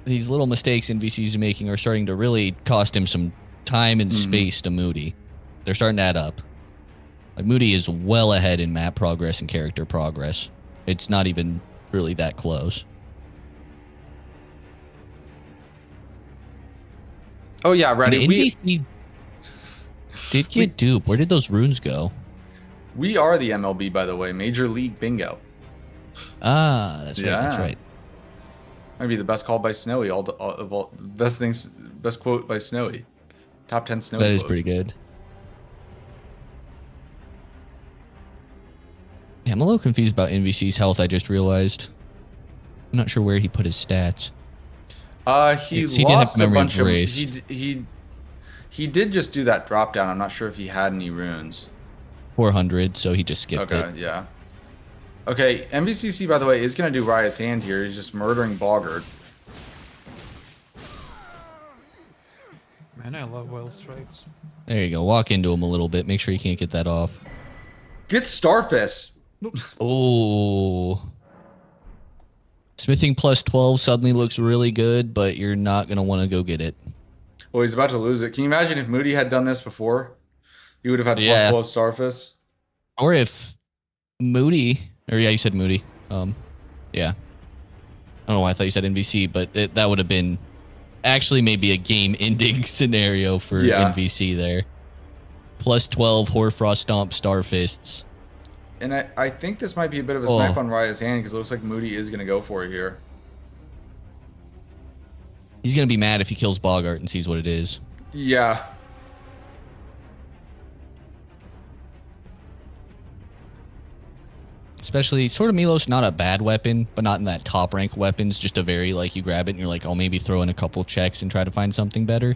these little mistakes NVC's making are starting to really cost him some time and space to Moody. They're starting to add up. Like, Moody is well ahead in map progress and character progress. It's not even really that close. Oh yeah, ready. NVC did get duped. Where did those runes go? We are the MLB, by the way. Major League Bingo. Ah, that's right. That's right. Might be the best call by Snowy. Best quote by Snowy. Top 10 Snowy. That is quote. pretty good. Yeah, I'm a little confused about NVC's health. I just realized. I'm not sure where he put his stats. He lost a bunch of. He did just do that drop down. I'm not sure if he had any runes. 400, so he just skipped it. Okay, yeah. Okay, NVCC, by the way, is going to do Riot's Hand here. He's just murdering Boggart. Man, I love wild strikes. There you go. Walk into him a little bit. Make sure you can't get that off. Get Starfist. Oh. Smithing plus 12 suddenly looks really good, but you're not going to want to go get it. Well, he's about to lose it. Can you imagine if Moody had done this before? He would have had plus 12 Starfist. Or if Moody, or yeah, you said Moody. Yeah. I don't know why I thought you said NVC, but that would have been actually maybe a game-ending scenario for NVC there. Plus 12 Hoarfrost Stomp Starfists. And I think this might be a bit of a snipe on Riot's Hand because it looks like Moody is going to go for it here. He's going to be mad if he kills Boggart and sees what it is. Yeah. Especially, Sword of Milos, not a bad weapon, but not in that top rank weapons. Just a very, like, you grab it and you're like, I'll maybe throw in a couple checks and try to find something better.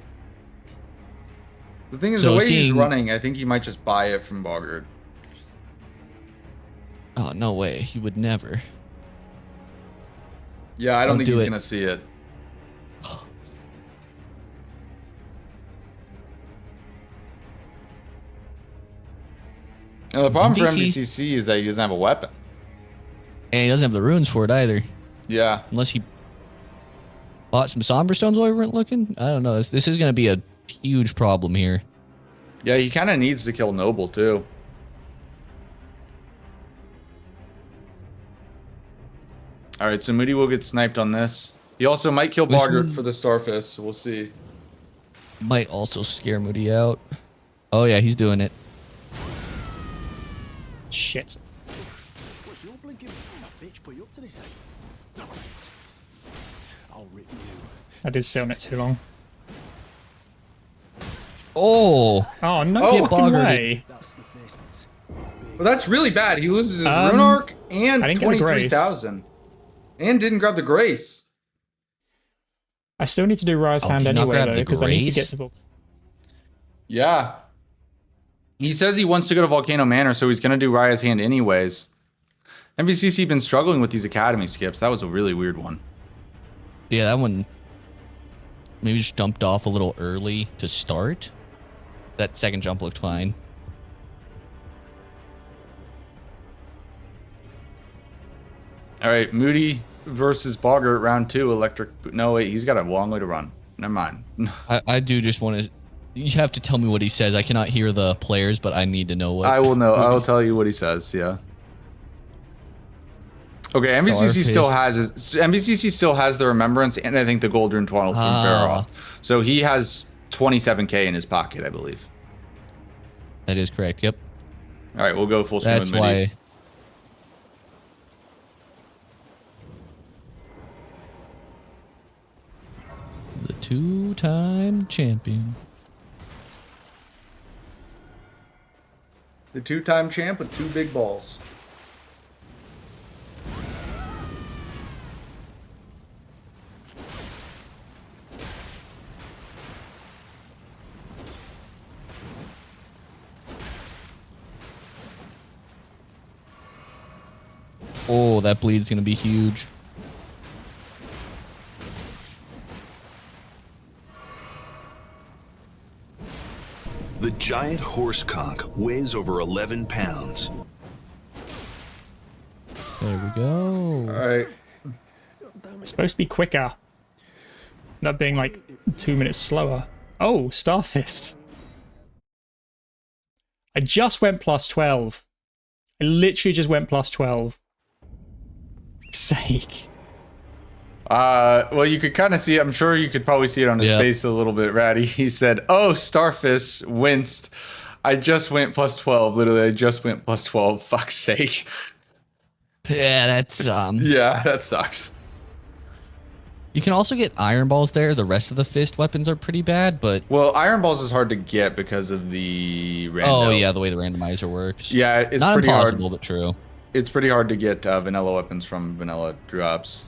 The thing is, the way he's running, I think he might just buy it from Boggart. Oh, no way. He would never. Yeah, I don't think he's going to see it. And the problem for NVCC is that he doesn't have a weapon. And he doesn't have the runes for it either. Yeah. Unless he bought some Somber Stones while we weren't looking. I don't know. This is going to be a huge problem here. Yeah, he kind of needs to kill Noble, too. All right, so Moody will get sniped on this. He also might kill Boggart for the Starfist, so we'll see. Might also scare Moody out. Oh, yeah, he's doing it. Shit. I did sit on it too long. Oh! Oh, no fucking way. Well, that's really bad. He loses his Rune Arc and 23,000. And didn't grab the Grace. I still need to do Rise Hand anyway, though, because I need to get to the... Yeah. He says he wants to go to Volcano Manor, so he's going to do Raya's Hand anyways. NVCC been struggling with these academy skips. That was a really weird one. Yeah, that one maybe just jumped off a little early to start. That second jump looked fine. All right, Moody versus Boggart, round 2, electric. No, wait, he's got a long way to run. Never mind. I do just want to. You have to tell me what he says. I cannot hear the players, but I need to know what. I will know. I will tell you what he says. Yeah. Okay, MVCC still has the Remembrance, and I think the Gold Rune Twaddle from Faroth. So he has 27k in his pocket, I believe. That is correct. Yep. All right, we'll go full screen That's with Moody. why. The 2-time champion. The 2-time champ with 2 big balls. Oh, that bleed's gonna be huge. The giant horsecock weighs over 11 pounds. There we go. All right. It's supposed to be quicker. Not being like 2 minutes slower. Oh, Starfist. I just went plus 12. I literally just went plus 12. Sake. Well, you could kind of see it. I'm sure you could probably see it on his face a little bit, Ratty. He said, "Oh, Starfish winced. I just went plus 12. Literally, I just went plus 12. Fuck's sake." Yeah, that's Yeah, that sucks. You can also get iron balls there. The rest of the fist weapons are pretty bad, but Well, Iron Balls is hard to get because of the rando. oh yeah, the way the randomizer works. Yeah, it's not pretty impossible, hard. but true. It's pretty hard to get vanilla weapons from vanilla drops.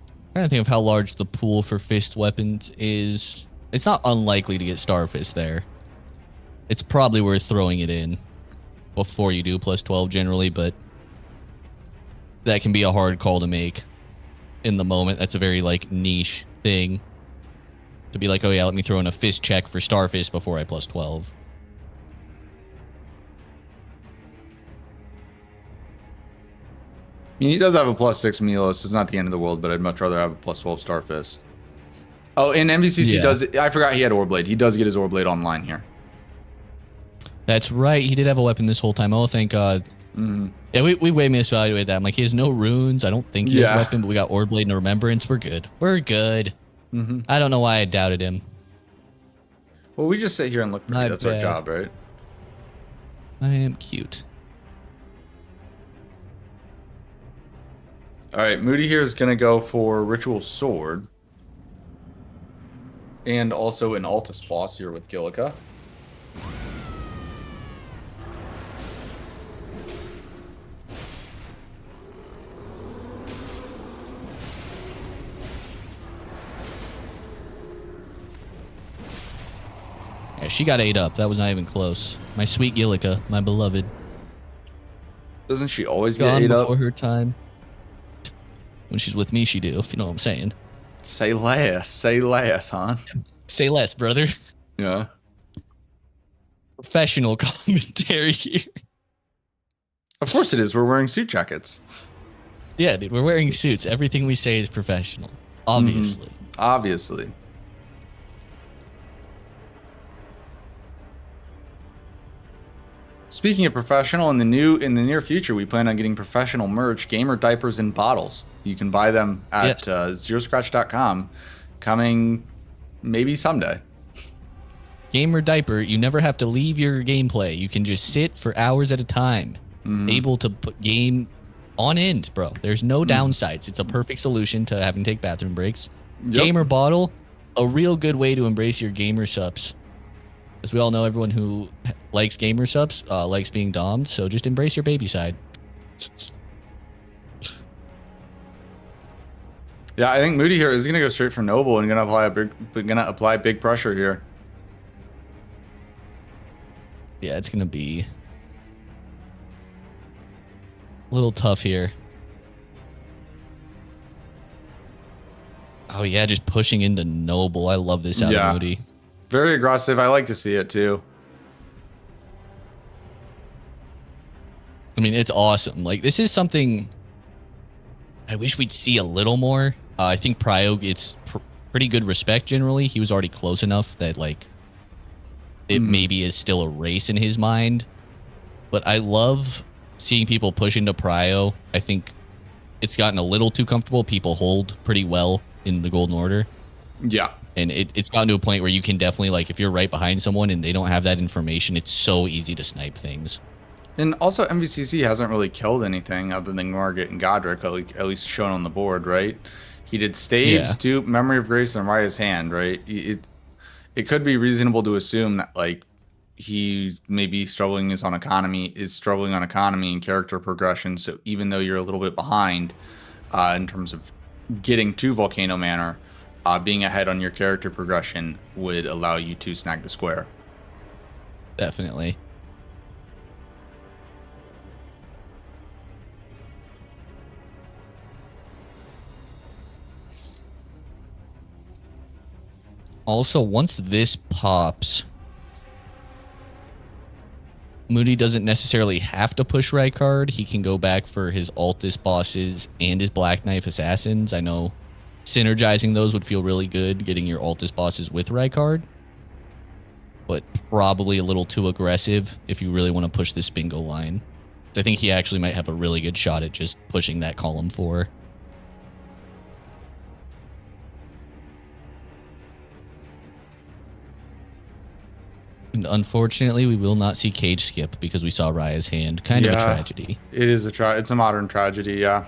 I'm trying to think of how large the pool for fist weapons is. It's not unlikely to get Starfist there. It's probably worth throwing it in before you do plus 12 generally, but that can be a hard call to make in the moment. That's a very like niche thing to be like, oh yeah, let me throw in a fist check for Starfist before I plus 12. I mean, he does have a plus 6 Milo, so it's not the end of the world, but I'd much rather have a plus 12 Starfist. Oh, and MVCC does it. I forgot he had Oreblade. He does get his Oreblade online here. That's right. He did have a weapon this whole time. Oh, thank God. Yeah, we way misevaluated that. I'm like, he has no runes. I don't think he has a weapon, but we got Oreblade and Remembrance. We're good. We're good. I don't know why I doubted him. Well, we just sit here and look pretty. That's our job, right? I am cute. All right, Moody here is going to go for Ritual Sword. And also an Altus boss here with Gillica. Yeah, she got 8 up. That was not even close. My sweet Gillica, my beloved. Doesn't she always Gone get 8 up? before her time. When she's with me, she do, if you know what I'm saying. Say less. Say less, hon. Say less, brother. Yeah. Professional commentary here. Of course it is. We're wearing suit jackets. Yeah, dude, we're wearing suits. Everything we say is professional. Obviously. Obviously. Speaking of professional, in the near future, we plan on getting professional merch, gamer diapers and bottles. You can buy them at zeroscratch.com, coming maybe someday. Gamer diaper, you never have to leave your gameplay. You can just sit for hours at a time, able to put game on end, bro. There's no downsides. It's a perfect solution to having to take bathroom breaks. Gamer bottle, a real good way to embrace your gamer subs. As we all know, everyone who likes gamer subs likes being dommed, so just embrace your baby side. Yeah, I think Moody here is gonna go straight for Noble and gonna apply big pressure here. Yeah, it's going to be a little tough here. Oh, yeah, just pushing into Noble. I love this out of Moody. Very aggressive. I like to see it, too. I mean, it's awesome. Like, this is something I wish we'd see a little more. I think Prio gets pretty good respect generally. He was already close enough that, like, it maybe is still a race in his mind. But I love seeing people push into Prio. I think it's gotten a little too comfortable. People hold pretty well in the Golden Order. Yeah. And it's gotten to a point where you can definitely, like, if you're right behind someone and they don't have that information, it's so easy to snipe things. And also, NVCC hasn't really killed anything other than Margit and Godric, at least shown on the board, right? He did Staves, Dupe, Memory of Grace, and Raya's Hand, right? It could be reasonable to assume that, like, he maybe struggling on economy and character progression. So even though you're a little bit behind in terms of getting to Volcano Manor, being ahead on your character progression would allow you to snag the square. Definitely. Also, once this pops, Moody doesn't necessarily have to push Rykard. He can go back for his Altus bosses and his Black Knife Assassins. I know synergizing those would feel really good, getting your Altus bosses with Rykard. But probably a little too aggressive if you really want to push this bingo line. I think he actually might have a really good shot at just pushing that column 4. And unfortunately, we will not see Cage skip because we saw Raya's Hand. Kind of a tragedy. It is it's a modern tragedy, yeah.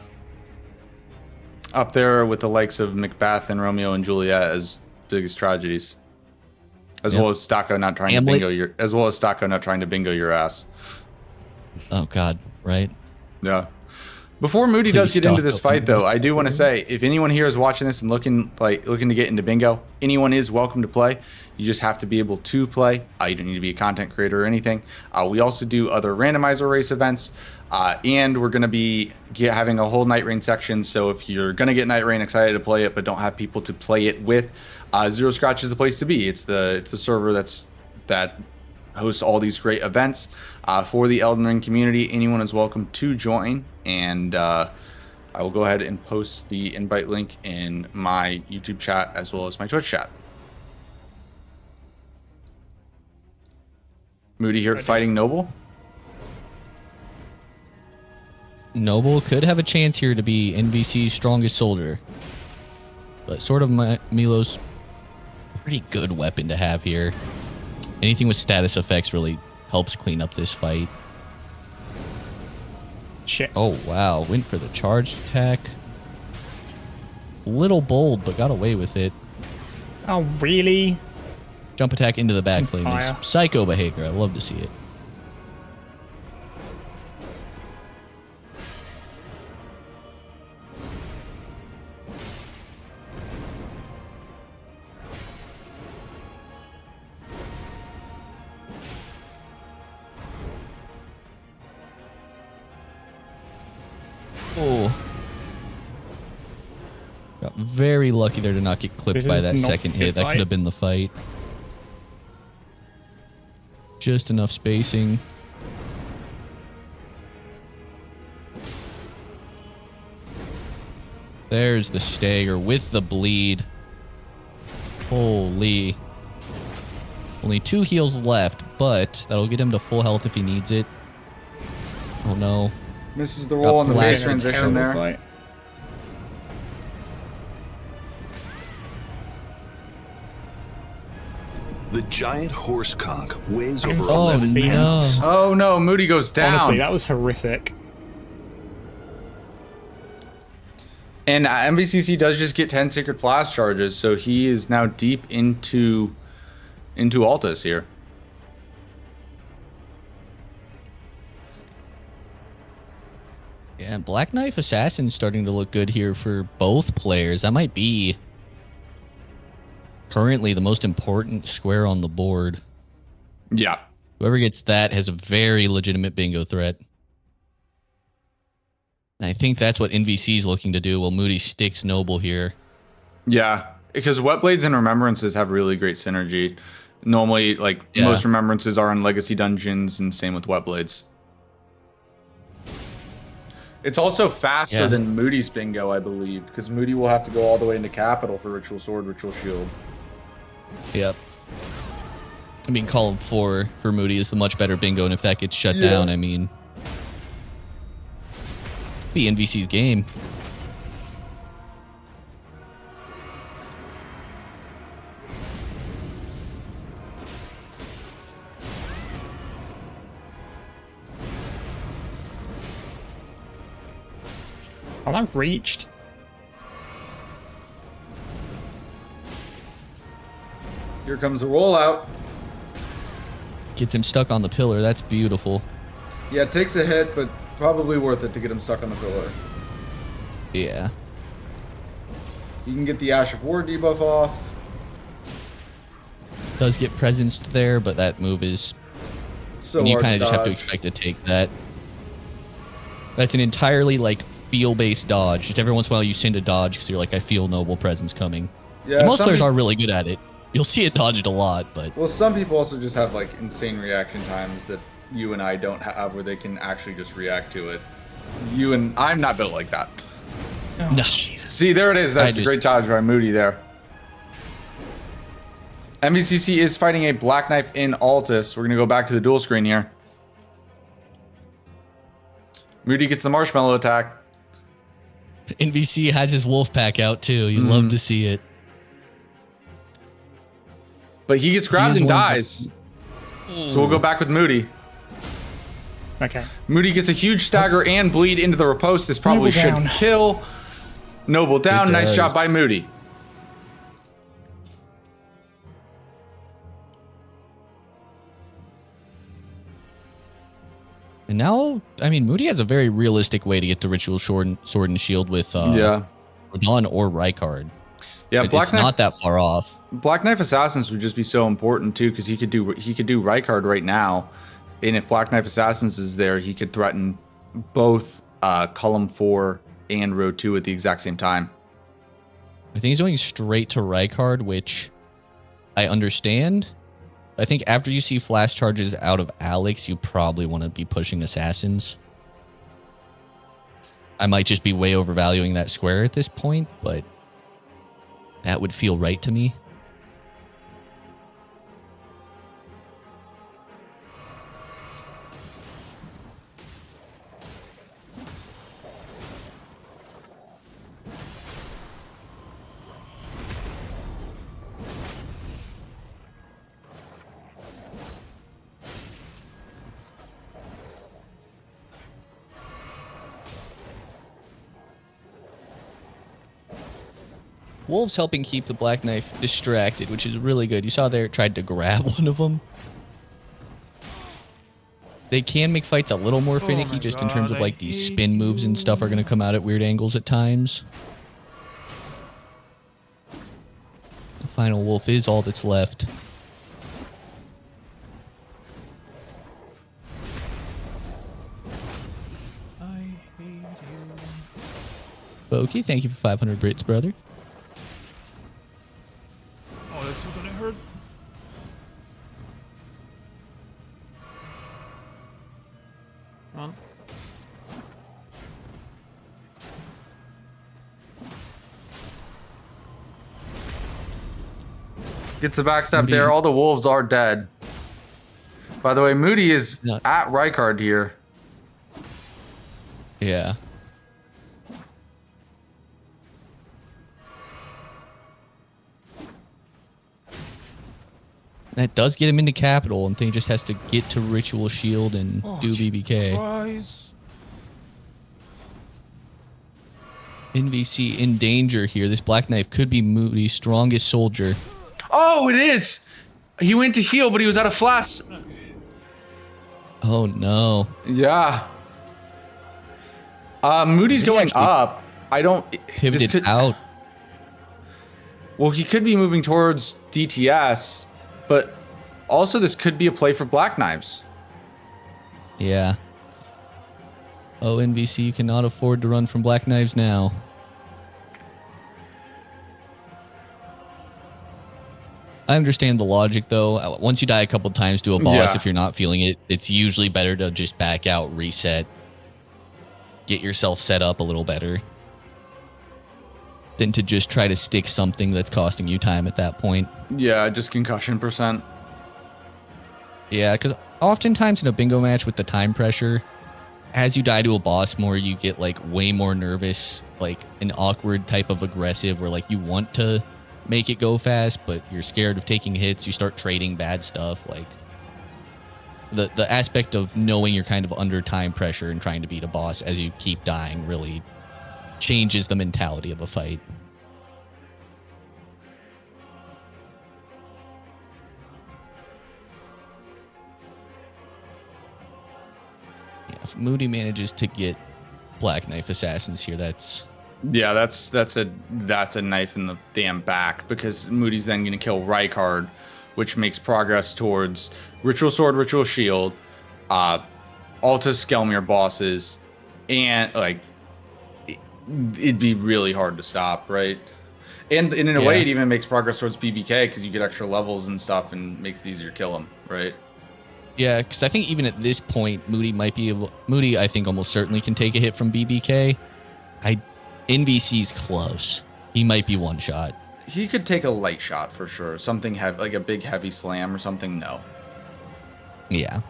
Up there with the likes of Macbeth and Romeo and Juliet as biggest tragedies. As well as Stocko not trying to bingo your ass. Oh God, right? Yeah. Before Moody does get into this fight, though, I do want to say, if anyone here is watching this and looking to get into bingo, anyone is welcome to play. You just have to be able to play. You don't need to be a content creator or anything. We also do other randomizer race events, and we're going to be having a whole Night Rain section. So if you're going to get Night Rain, excited to play it, but don't have people to play it with, Zero Scratch is the place to be. It's a server that hosts all these great events for the Elden Ring community. Anyone is welcome to join, and I will go ahead and post the invite link in my YouTube chat as well as my Twitch chat. Moody here fighting Noble. Noble could have a chance here to be NVC's strongest soldier, but sort of Milo's pretty good weapon to have here. Anything with status effects really helps clean up this fight. Shit. Oh, wow. Went for the charged attack. Little bold, but got away with it. Oh, really? Jump attack into the back flame is psycho behavior. I love to see it. Oh. Got very lucky there to not get clipped by that second hit. That could have been the fight. Just enough spacing. There's the stagger with the bleed. Holy. Only 2 heals left, but that'll get him to full health if he needs it. Oh no. Misses the roll on the base transition there. Fight. The giant horse conch weighs over Oh, 11 no. pounds. Oh no, Moody goes down. Honestly, that was horrific. And NVCC does just get 10 Sacred Flask charges, so he is now deep into Altus here. Yeah, Black Knife Assassin's starting to look good here for both players. That might be currently the most important square on the board. Yeah. Whoever gets that has a very legitimate bingo threat. And I think that's what NVC is looking to do. While Moody sticks Noble here. Yeah, because Wet Blades and Remembrances have really great synergy. Normally, like most Remembrances are in Legacy dungeons, and same with Wet Blades. It's also faster than Moody's bingo, I believe, because Moody will have to go all the way into Capital for Ritual Sword, Ritual Shield. Yep. I mean, column 4 for Moody is the much better bingo, and if that gets shut down, I mean, be NVC's game. Oh, that reached. Here comes the rollout. Gets him stuck on the pillar. That's beautiful. Yeah, it takes a hit, but probably worth it to get him stuck on the pillar. Yeah. You can get the Ash of War debuff off. Does get presenced there, but that move is... So you hard kind to of just have to dodge. expect to take that. That's an entirely, like, feel-based dodge. Just every once in a while you send a dodge because you're like, I feel Noble presence coming. Yeah, And most some players peop- are really good at it. You'll see it dodged a lot, but... Well, some people also just have like insane reaction times that you and I don't have, where they can actually just react to it. I'm not built like that. Oh, No. Jesus. See, there it is. That's a great dodge by Moody there. NVCC is fighting a Black Knife in Altus. We're gonna go back to the dual screen here. Moody gets the Marshmallow attack. NVC has his wolf pack out too. You'd love to see it. But he gets grabbed is and one of dies. So we'll go back with Moody. Okay. Moody gets a huge stagger and bleed into the riposte. This probably Noble should down. kill. Noble down. It Nice does. job by Moody. And now, I mean, Moody has a very realistic way to get to Ritual Sword and Shield with Rodon or Rykard. Yeah, Black It's Knife. not that far off. Black Knife Assassins would just be so important too, because he could do Rykard right now, and if Black Knife Assassins is there, he could threaten both column 4 and row 2 at the exact same time. I think he's going straight to Rykard, which I understand. I think after you see flash charges out of Alex, you probably want to be pushing Assassins. I might just be way overvaluing that square at this point, but that would feel right to me. Wolves helping keep the Black Knife distracted, which is really good. You saw there it tried to grab one of them. They can make fights a little more finicky just in terms of like these spin moves and stuff are going to come out at weird angles at times. The final wolf is all that's left. Boki, thank you for 500 Brits, brother. Oh, this is gonna hurt. On. Gets the backstab Moody. there. All the wolves are dead. By the way, Moody is Yeah. at Rykard here. Yeah. That does get him into Capital, and then he just has to get to Ritual Shield and do BBK. Christ. NVC in danger here. This Black Knife could be Moody's strongest soldier. Oh, it is. He went to heal, but he was out of flask. Oh no. Yeah. Moody's going actually up. I don't. this Pivoted could- out. Well, he could be moving towards DTS, but Also, this could be a play for Black Knives. Yeah. Oh, NVC, you cannot afford to run from Black Knives now. I understand the logic, though. Once you die a couple times to a boss, Yeah. if you're not feeling it, it's usually better to just back out, reset, get yourself set up a little better than to just try to stick something that's costing you time at that point. Yeah, just concussion percent. Yeah, because oftentimes in a bingo match with the time pressure, as you die to a boss more, you get like way more nervous, like an awkward type of aggressive where like you want to make it go fast, but you're scared of taking hits. You start trading bad stuff. Like the aspect of knowing you're kind of under time pressure and trying to beat a boss as you keep dying really changes the mentality of a fight. Yeah, if Moody manages to get Black Knife Assassins here, that's Yeah, that's a knife in the damn back, because Moody's then going to kill Rykard, which makes progress towards Ritual Sword, Ritual Shield, Alta Skelmir bosses, and like it'd be really hard to stop, right? And in a way, it even makes progress towards BBK because you get extra levels and stuff, and makes it easier to kill him, right? yeah. Because I think even at this point, Moody might be able. Moody, I think, almost certainly can take a hit from BBK. NVC's close. He might be one shot. He could take a light shot for sure. Something heavy, like a big heavy slam or something. No. Yeah.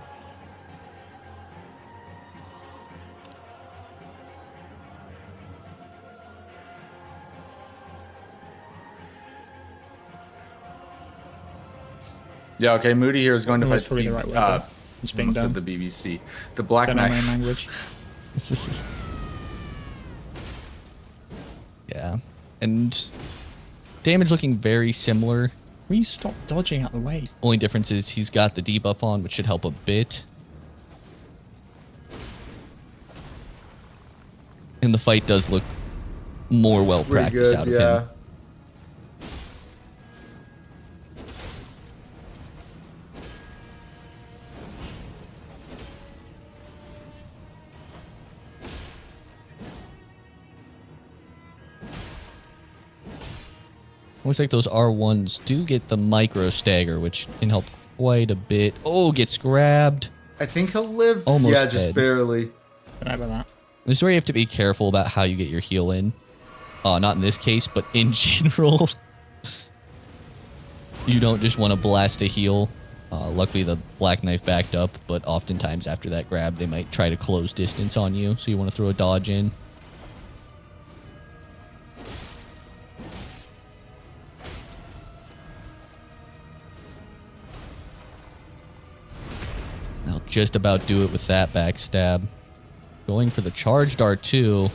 Yeah. Okay. Moody here is going to That's fight. probably the right word, though. It's being almost done. said the BBC. The Black Don't know my Knife. language. Yeah. And damage looking very similar. Will you stop dodging out the way? Only difference is he's got the debuff on, which should help a bit. And the fight does look more well Pretty practiced good, out of yeah. him. Looks like those R1s do get the micro stagger, which can help quite a bit. Oh, gets grabbed. I think he'll live. Almost Yeah, just dead. barely. Don't know about that. This is where you have to be careful about how you get your heal in. Not in this case, but in general. You don't just want to blast a heal. Luckily, the Black Knife backed up, but oftentimes after that grab, they might try to close distance on you, so you want to throw a dodge in. I'll just about do it with that backstab. Going for the charged R2.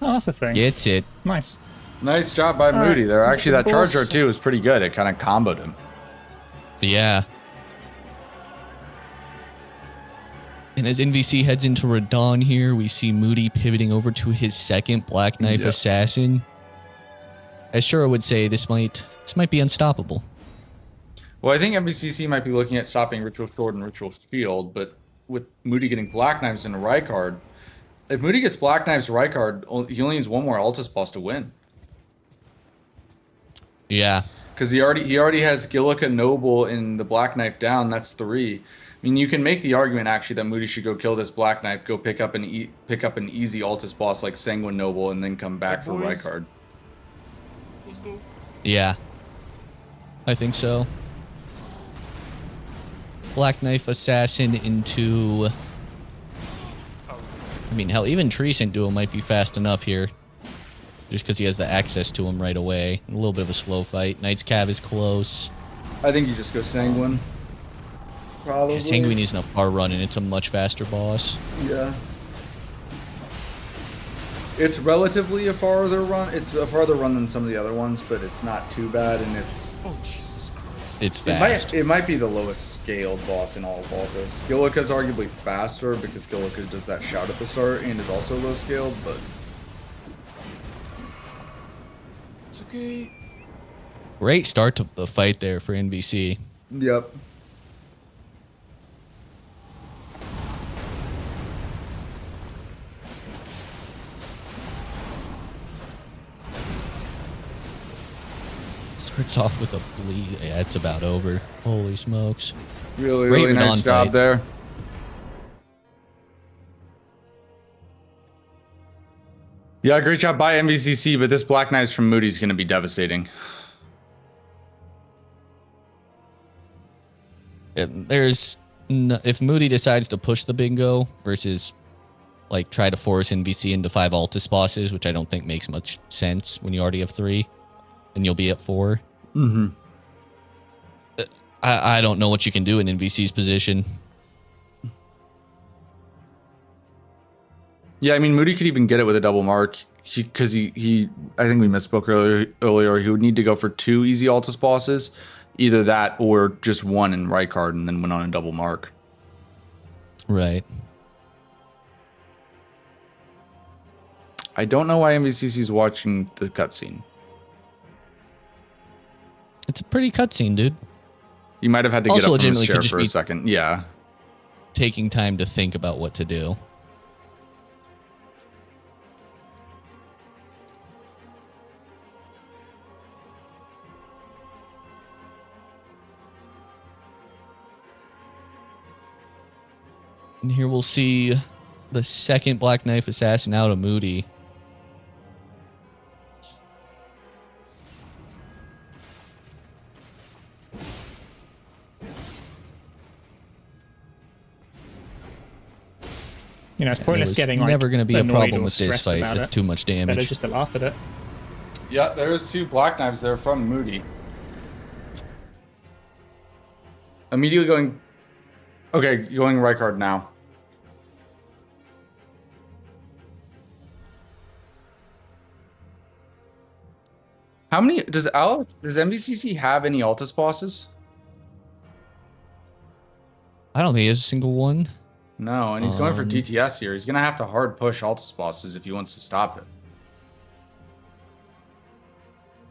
Oh, that's a thing. Gets it. Nice. Nice job by Moody right. there. Actually, that Boss. charge R2 was pretty good. It kind of comboed him. Yeah. And as NVC heads into Radon here, we see Moody pivoting over to his second Black Knife Yep. Assassin. As Shura would say, this might be unstoppable. Well, I think NVCC might be looking at stopping Ritual Sword and Ritual Shield, but with Moody getting Black Knives and Rykard, if Moody gets Black Knives Rykard, he only needs one more Altus boss to win. Yeah. Because he already has Gillica, Noble, and the Black Knife down. That's 3. I mean, you can make the argument actually that Moody should go kill this Black Knife, go pick up an easy Altus boss like Sanguine Noble, and then come back for Boys. Rykard. Let's go. Yeah. I think so. Black Knife Assassin into... I mean, hell, even Treason Duo might be fast enough here. Just because he has the access to him right away. A little bit of a slow fight. Knight's Cav is close. I think you just go Sanguine. Probably. Yeah, Sanguine isn't a far run, and it's a much faster boss. Yeah. It's relatively a farther run. It's a farther run than some of the other ones, but it's not too bad, and it's... Oh, Jesus Christ. It's fast. It might be the lowest scaled boss in all of Altus. Gillica's arguably faster because Gillica does that shout at the start and is also low scaled, but... It's okay. Great start to the fight there for NVC. Yep. Starts off with a bleed. Yeah, it's about over. Holy smokes. Really, Great really nice Radon job fight. there. Yeah, great job by NVCC, but this Black Knives from Moody is going to be devastating. If Moody decides to push the bingo versus like try to force NVC into 5 Altus bosses, which I don't think makes much sense when you already have 3 and you'll be at 4. Mm-hmm. I don't know what you can do in NVC's position. Yeah, I mean, Moody could even get it with a double mark because he I think we misspoke earlier. He would need to go for 2 easy Altus bosses, either that or just 1 in right card and then win on a double mark. Right. I don't know why MVCC is watching the cutscene. It's a pretty cutscene, dude. You might have had to Also get up from his legitimately chair could just for a be- second. Yeah. Taking time to think about what to do. And here we'll see the second Black Knife assassin out of Moody. You know, it's pointless There's getting like never going to be a annoyed problem or with this stressed fight. about That's it. too much Better damage. just to laugh at it. Yeah, there's 2 Black Knives there from Moody. Immediately going... Okay, going right card now. How many... Does MVCC have any Altus bosses? I don't think he has a single one. No, and he's going for Um, DTS here. He's going to have to hard push Altus bosses if he wants to stop it.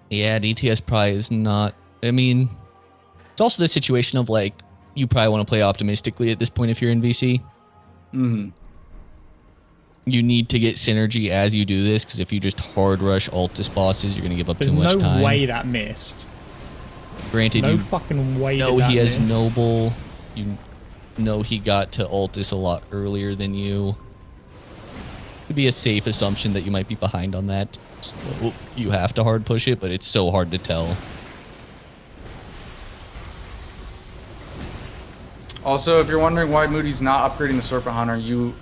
Yeah, DTS probably is not. I mean, it's also the situation of like, you probably want to play optimistically at this point if you're in VC. Mm-hmm. You need to get synergy as you do this, because if you just hard rush Altus bosses, you're going to give up There's too much no time. way that missed. Granted, No you fucking way know that he has miss. Noble. You know he got to Altus a lot earlier than you. It'd be a safe assumption that you might be behind on that. So you have to hard push it, but it's so hard to tell. Also, if you're wondering why Moody's not upgrading the Serpent Hunter,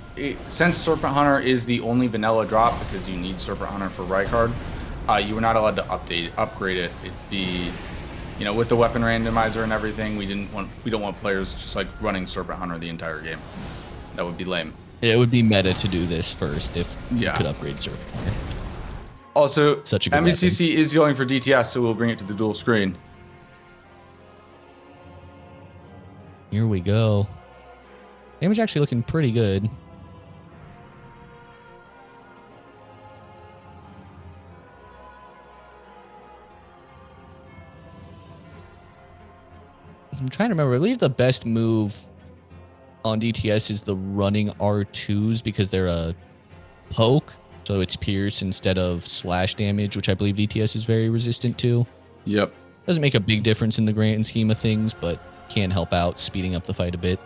since Serpent Hunter is the only vanilla drop because you need Serpent Hunter for right card, you were not allowed to upgrade it. It'd be, you know, with the weapon randomizer and everything, we don't want players just like running Serpent Hunter the entire game. That would be lame. It would be meta to do this first if you Yeah. could upgrade Serpent. Also, Such a good MVCC is going for DTS, so we'll bring it to the dual screen. Here we go. Damage actually looking pretty good. I'm trying to remember. I believe the best move on DTS is the running R2s because they're a poke. So it's pierce instead of slash damage, which I believe DTS is very resistant to. Yep. Doesn't make a big difference in the grand scheme of things, but can help out speeding up the fight a bit.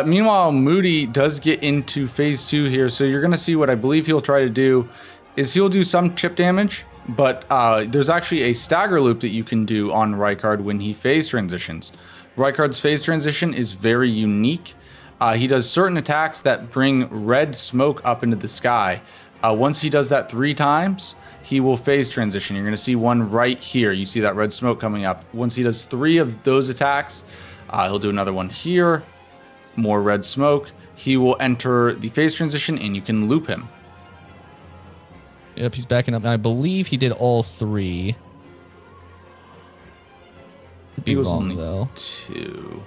Meanwhile, Moody does get into phase 2 here, so you're going to see what I believe he'll try to do is he'll do some chip damage, but there's actually a stagger loop that you can do on Rykard when he phase transitions. Rykard's phase transition is very unique. He does certain attacks that bring red smoke up into the sky. Once he does that 3 times, he will phase transition. You're going to see one right here. You see that red smoke coming up. Once he does 3 of those attacks, he'll do another one here. More red smoke. He will enter the phase transition and you can loop him. Yep, he's backing up. Now, I believe he did all 3. Could be He was wrong, only though. 2.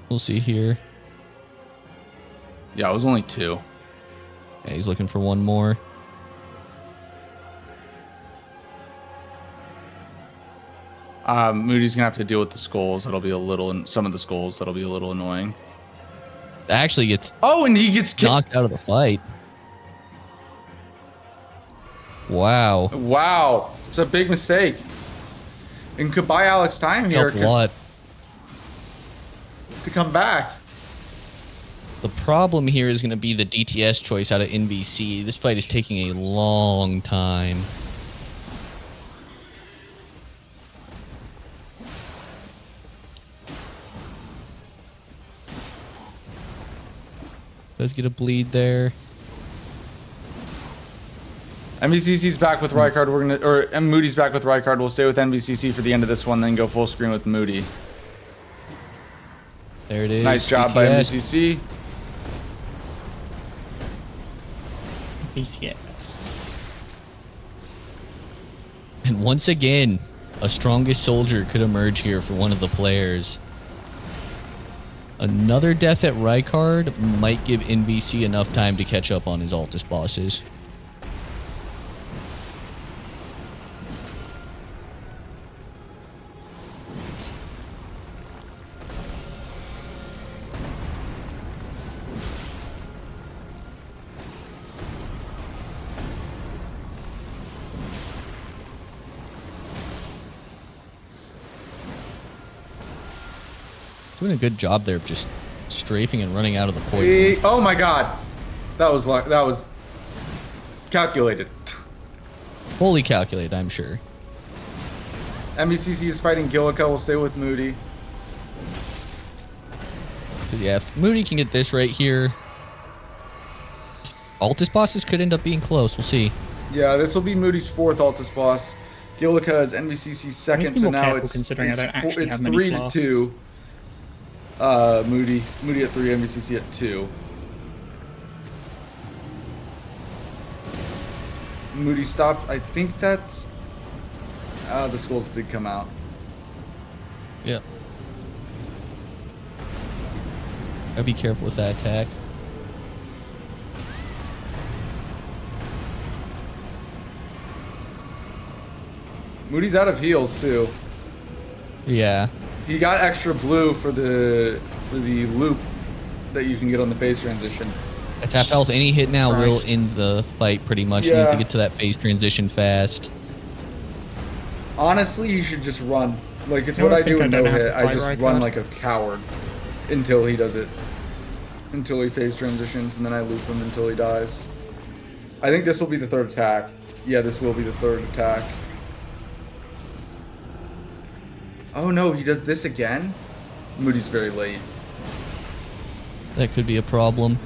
We'll see here. Yeah, it was only 2. Yeah, he's looking for one more. Moody's gonna have to deal with the skulls. That'll be a little, some of the skulls. That'll be a little annoying. Actually gets Oh, and he gets kicked. knocked out of the fight. Wow. Wow, it's a big mistake. And goodbye, Alex time here Helped a lot. to come back. The problem here is going to be the DTS choice out of NVC. This fight is taking a long time. Does get a bleed there. NVCC's back with Rykard. We're gonna, or Moody's back with Rykard. We'll stay with NVCC for the end of this one, then go full screen with Moody. There it is. Nice job by DTS. NVCC. BCS. And once again, a strongest soldier could emerge here for one of the players. Another death at Rykard might give NVC enough time to catch up on his Altus bosses. Doing a good job there of just strafing and running out of the poison. Oh my god. That was calculated. Fully calculated, I'm sure. NVCC is fighting Gillica. We'll stay with Moody. So yeah, if Moody can get this right here, Altus bosses could end up being close. We'll see. Yeah, this will be Moody's 4th Altus boss. Gillica is NVCC's 2nd, be so more now careful it's considering I don't actually it's have many 3 flasks. to 2. Moody at 3, NVCC at 2. Moody stopped. I think that's the skulls did come out. Yep. Gotta be careful with that attack. Moody's out of heals too. Yeah. He got extra blue for the loop that you can get on the phase transition. It's half health. Any hit now Christ. will end the fight pretty much. He needs to Yeah. get to that phase transition fast. Honestly, he should just run. Like, it's You know what what I I do think in I don't no have hit. to I fight just Rykard? run like a coward until he does it. Until he phase transitions, and then I loop him until he dies. I think this will be the 3rd attack. Yeah, this will be the 3rd attack. Oh no, he does this again? Moody's very late. That could be a problem.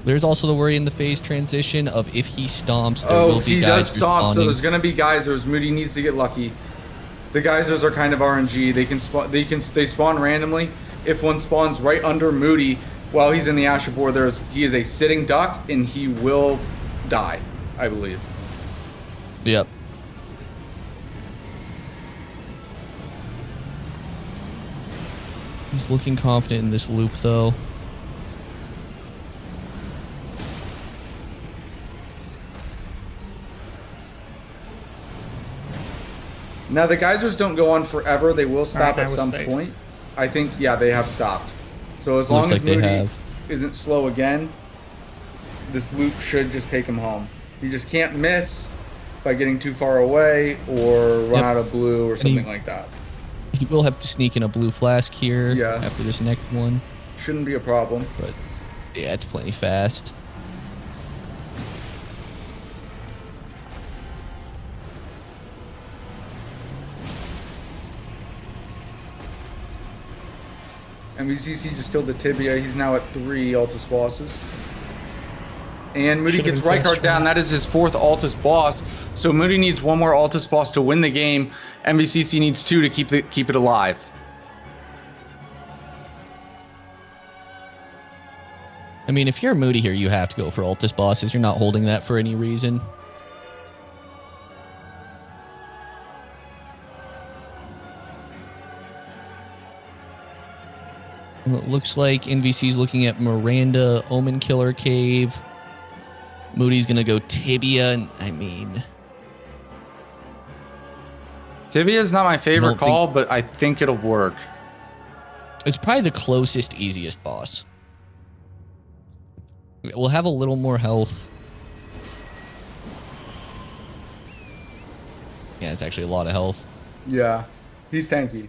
There's also the worry in the phase transition of if he stomps, there will be he guys does stomp, so respawning. there's gonna be geysers. Moody needs to get lucky. The geysers are kind of RNG. They spawn randomly. If one spawns right under Moody while he's in the Ash of War, he is a sitting duck and he will die, I believe. Yep. He's looking confident in this loop, though. Now the geysers don't go on forever. They will stop Alright, at I was some safe. point. I think, yeah, they have stopped. So as long Looks as like they Moody have. isn't slow again, this loop should just take him home. You just can't miss by getting too far away or run Yep. out of blue or he- something like that. He will have to sneak in a blue flask here Yeah. after this next one. Shouldn't be a problem. But yeah, it's plenty fast. NVCC just killed the Tibia. He's now at 3 Altus bosses. And Moody Should've gets been Rykard faster. down. That is his 4th Altus boss. So Moody needs 1 more Altus boss to win the game. NVCC needs 2 to keep it alive. I mean, if you're Moody here, you have to go for Altus bosses. You're not holding that for any reason. Well, it looks like NVC's looking at Miranda, Omen Killer Cave. Moody's gonna go Tibia, and I mean, Tibia is not my favorite Don't think- call, but I think it'll work. it's probably the closest, easiest boss. We'll have a little more health. Yeah, it's actually a lot of health. Yeah, he's tanky.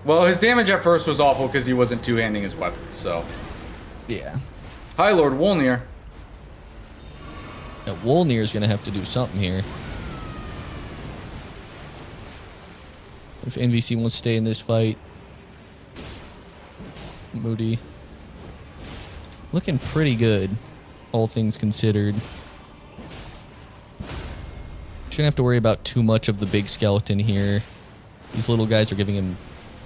Well, his damage at first was awful because he wasn't two-handing his weapons, so. Yeah. Hi, Lord Wolnir. Now, Wolnir's going to have to do something here. If NVC wants to stay in this fight. Moody. Looking pretty good, all things considered. Shouldn't have to worry about too much of the big skeleton here. These little guys are giving him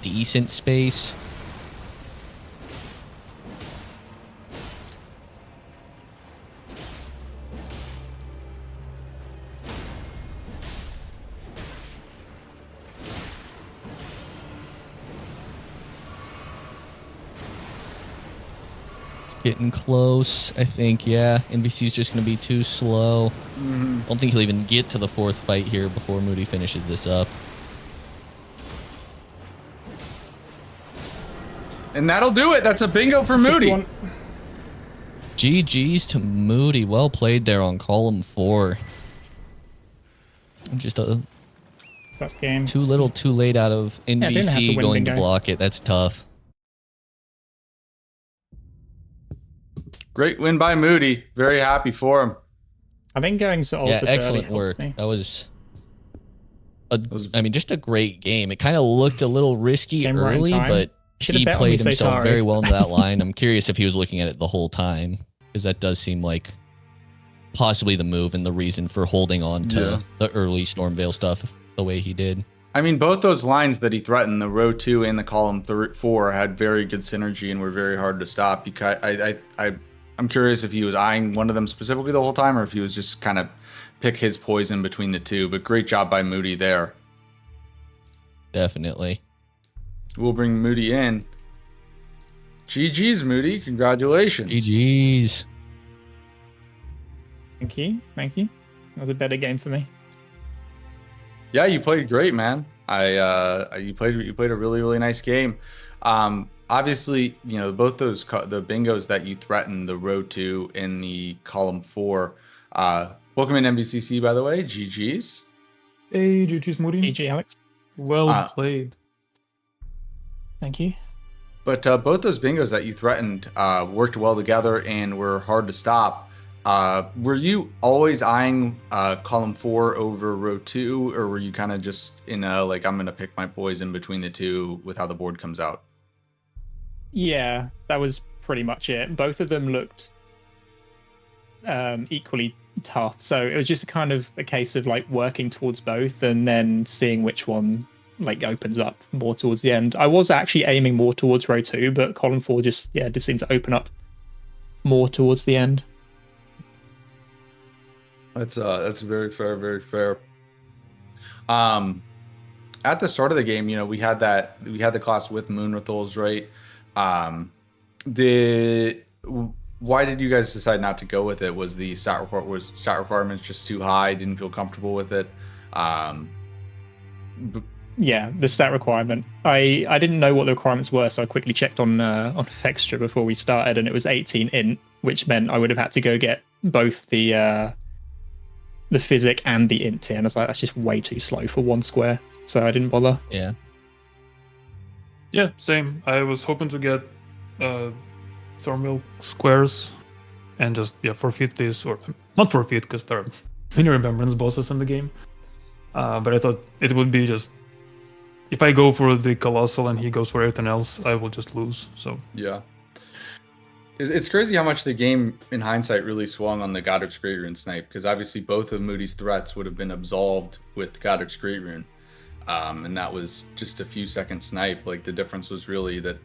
decent space. It's getting close, I think. Yeah, NVC is just going to be too slow. I don't think he'll even get to the fourth fight here before Moody finishes this up. And that'll do it. That's a bingo for It's the fifth Moody. one. GG's to Moody. Well played there on column 4. Just So that's game. too little too late out of didn't have to NVC win going to bingo. block it. That's tough. Great win by Moody. Very happy for him. I think going to Yeah, Altus excellent early work. helped me. That was, I mean, just a great game. It kind of looked a little risky Came right in early, time. but Should've he bet on played me, say himself sorry. very well into that line. I'm curious if he was looking at it the whole time, because that does seem like possibly the move and the reason for holding on to Yeah. the early Stormveil stuff the way he did. I mean, both those lines that he threatened, the row 2 and the column 4, had very good synergy and were very hard to stop. I'm curious if he was eyeing one of them specifically the whole time, or if he was just kind of pick his poison between the two. But great job by Moody there. Definitely. We'll bring Moody in. GG's, Moody. Congratulations. GG's. Thank you. Thank you. That was a better game for me. Yeah, you played great, man. You played a really, really nice game. Obviously, you know, both those the bingos that you threatened, the row 2 and the column 4. Welcome in NVCC, by the way. GG's. Hey, GG's Moody. GG, Alex. Well played. Thank you. But both those bingos that you threatened worked well together and were hard to stop. Were you always eyeing column 4 over row 2, or were you kind of just in a, like, I'm going to pick my poison between the two with how the board comes out? Yeah, that was pretty much it. Both of them looked equally tough. So it was just a case of like working towards both and then seeing which one like opens up more towards the end. I was actually aiming more towards row 2, but column 4 just seemed to open up more towards the end. That's very fair, very fair. At the start of the game, you know, we had the class with Moonrithals, right? Why did you guys decide not to go with it? Was the stat requirements just too high? Didn't feel comfortable with it? Yeah, the stat requirement. I didn't know what the requirements were, so I quickly checked on Fextra before we started, and it was 18 int, which meant I would have had to go get both the physic and the int tier. And I was like, that's just way too slow for one square, so I didn't bother. Yeah. Yeah, same. I was hoping to get Thornmill squares and just forfeit this, or not forfeit because there are many remembrance bosses in the game. But I thought it would be just, if I go for the Colossal and he goes for everything else, I will just lose. So Yeah. It's crazy how much the game, in hindsight, really swung on the Godric's Great Rune snipe, because obviously both of Moody's threats would have been absolved with Godric's Great Rune. And that was just a few second snipe. Like, the difference was really that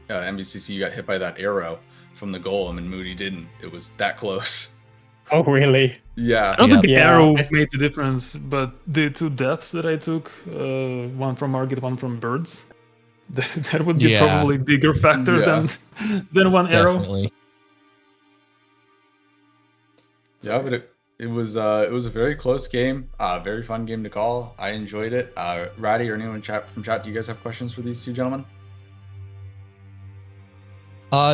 NVCC got hit by that arrow from the golem and Moody didn't. It was that close. Oh, really? Yeah. I don't think the Yeah. arrow made the difference, but the 2 deaths that I took, one from Margit, one from birds, that would be Yeah. probably a bigger factor Yeah. than one arrow. Definitely. Yeah, but it was a very close game. Very fun game to call. I enjoyed it. Ratty or anyone from chat, do you guys have questions for these two gentlemen?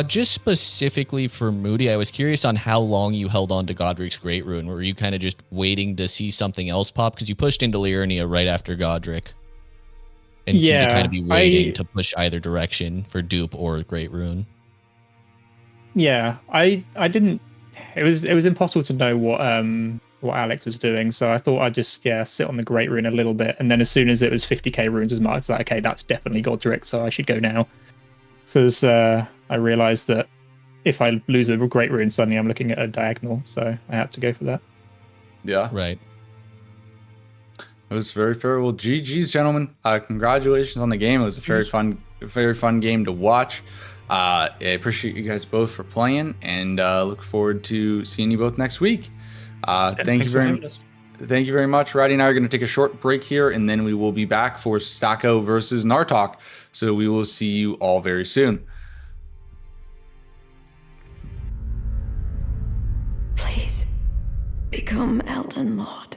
Just specifically for Moody, I was curious on how long you held on to Godric's Great Rune. Were you kind of just waiting to see something else pop? Because you pushed into Liurnia right after Godric. And seemed to kind of be waiting to push either direction for dupe or Great Rune. Yeah, I didn't. It was impossible to know what Alex was doing, so I thought I'd just sit on the Great Rune a little bit, and then as soon as it was 50k runes as marked, it's like, okay, that's definitely Godric, so I should go now. So I realized that if I lose a Great Rune, suddenly I'm looking at a diagonal, so I had to go for that. Yeah. Right. It was very fair. Well, GG's, gentlemen. Congratulations on the game. It was a very fun game to watch. I appreciate you guys both for playing, and look forward to seeing you both next week. Thank you very much. Roddy and I are going to take a short break here, and then we will be back for Stacko versus Nartok. So we will see you all very soon. Please become Elden Lord.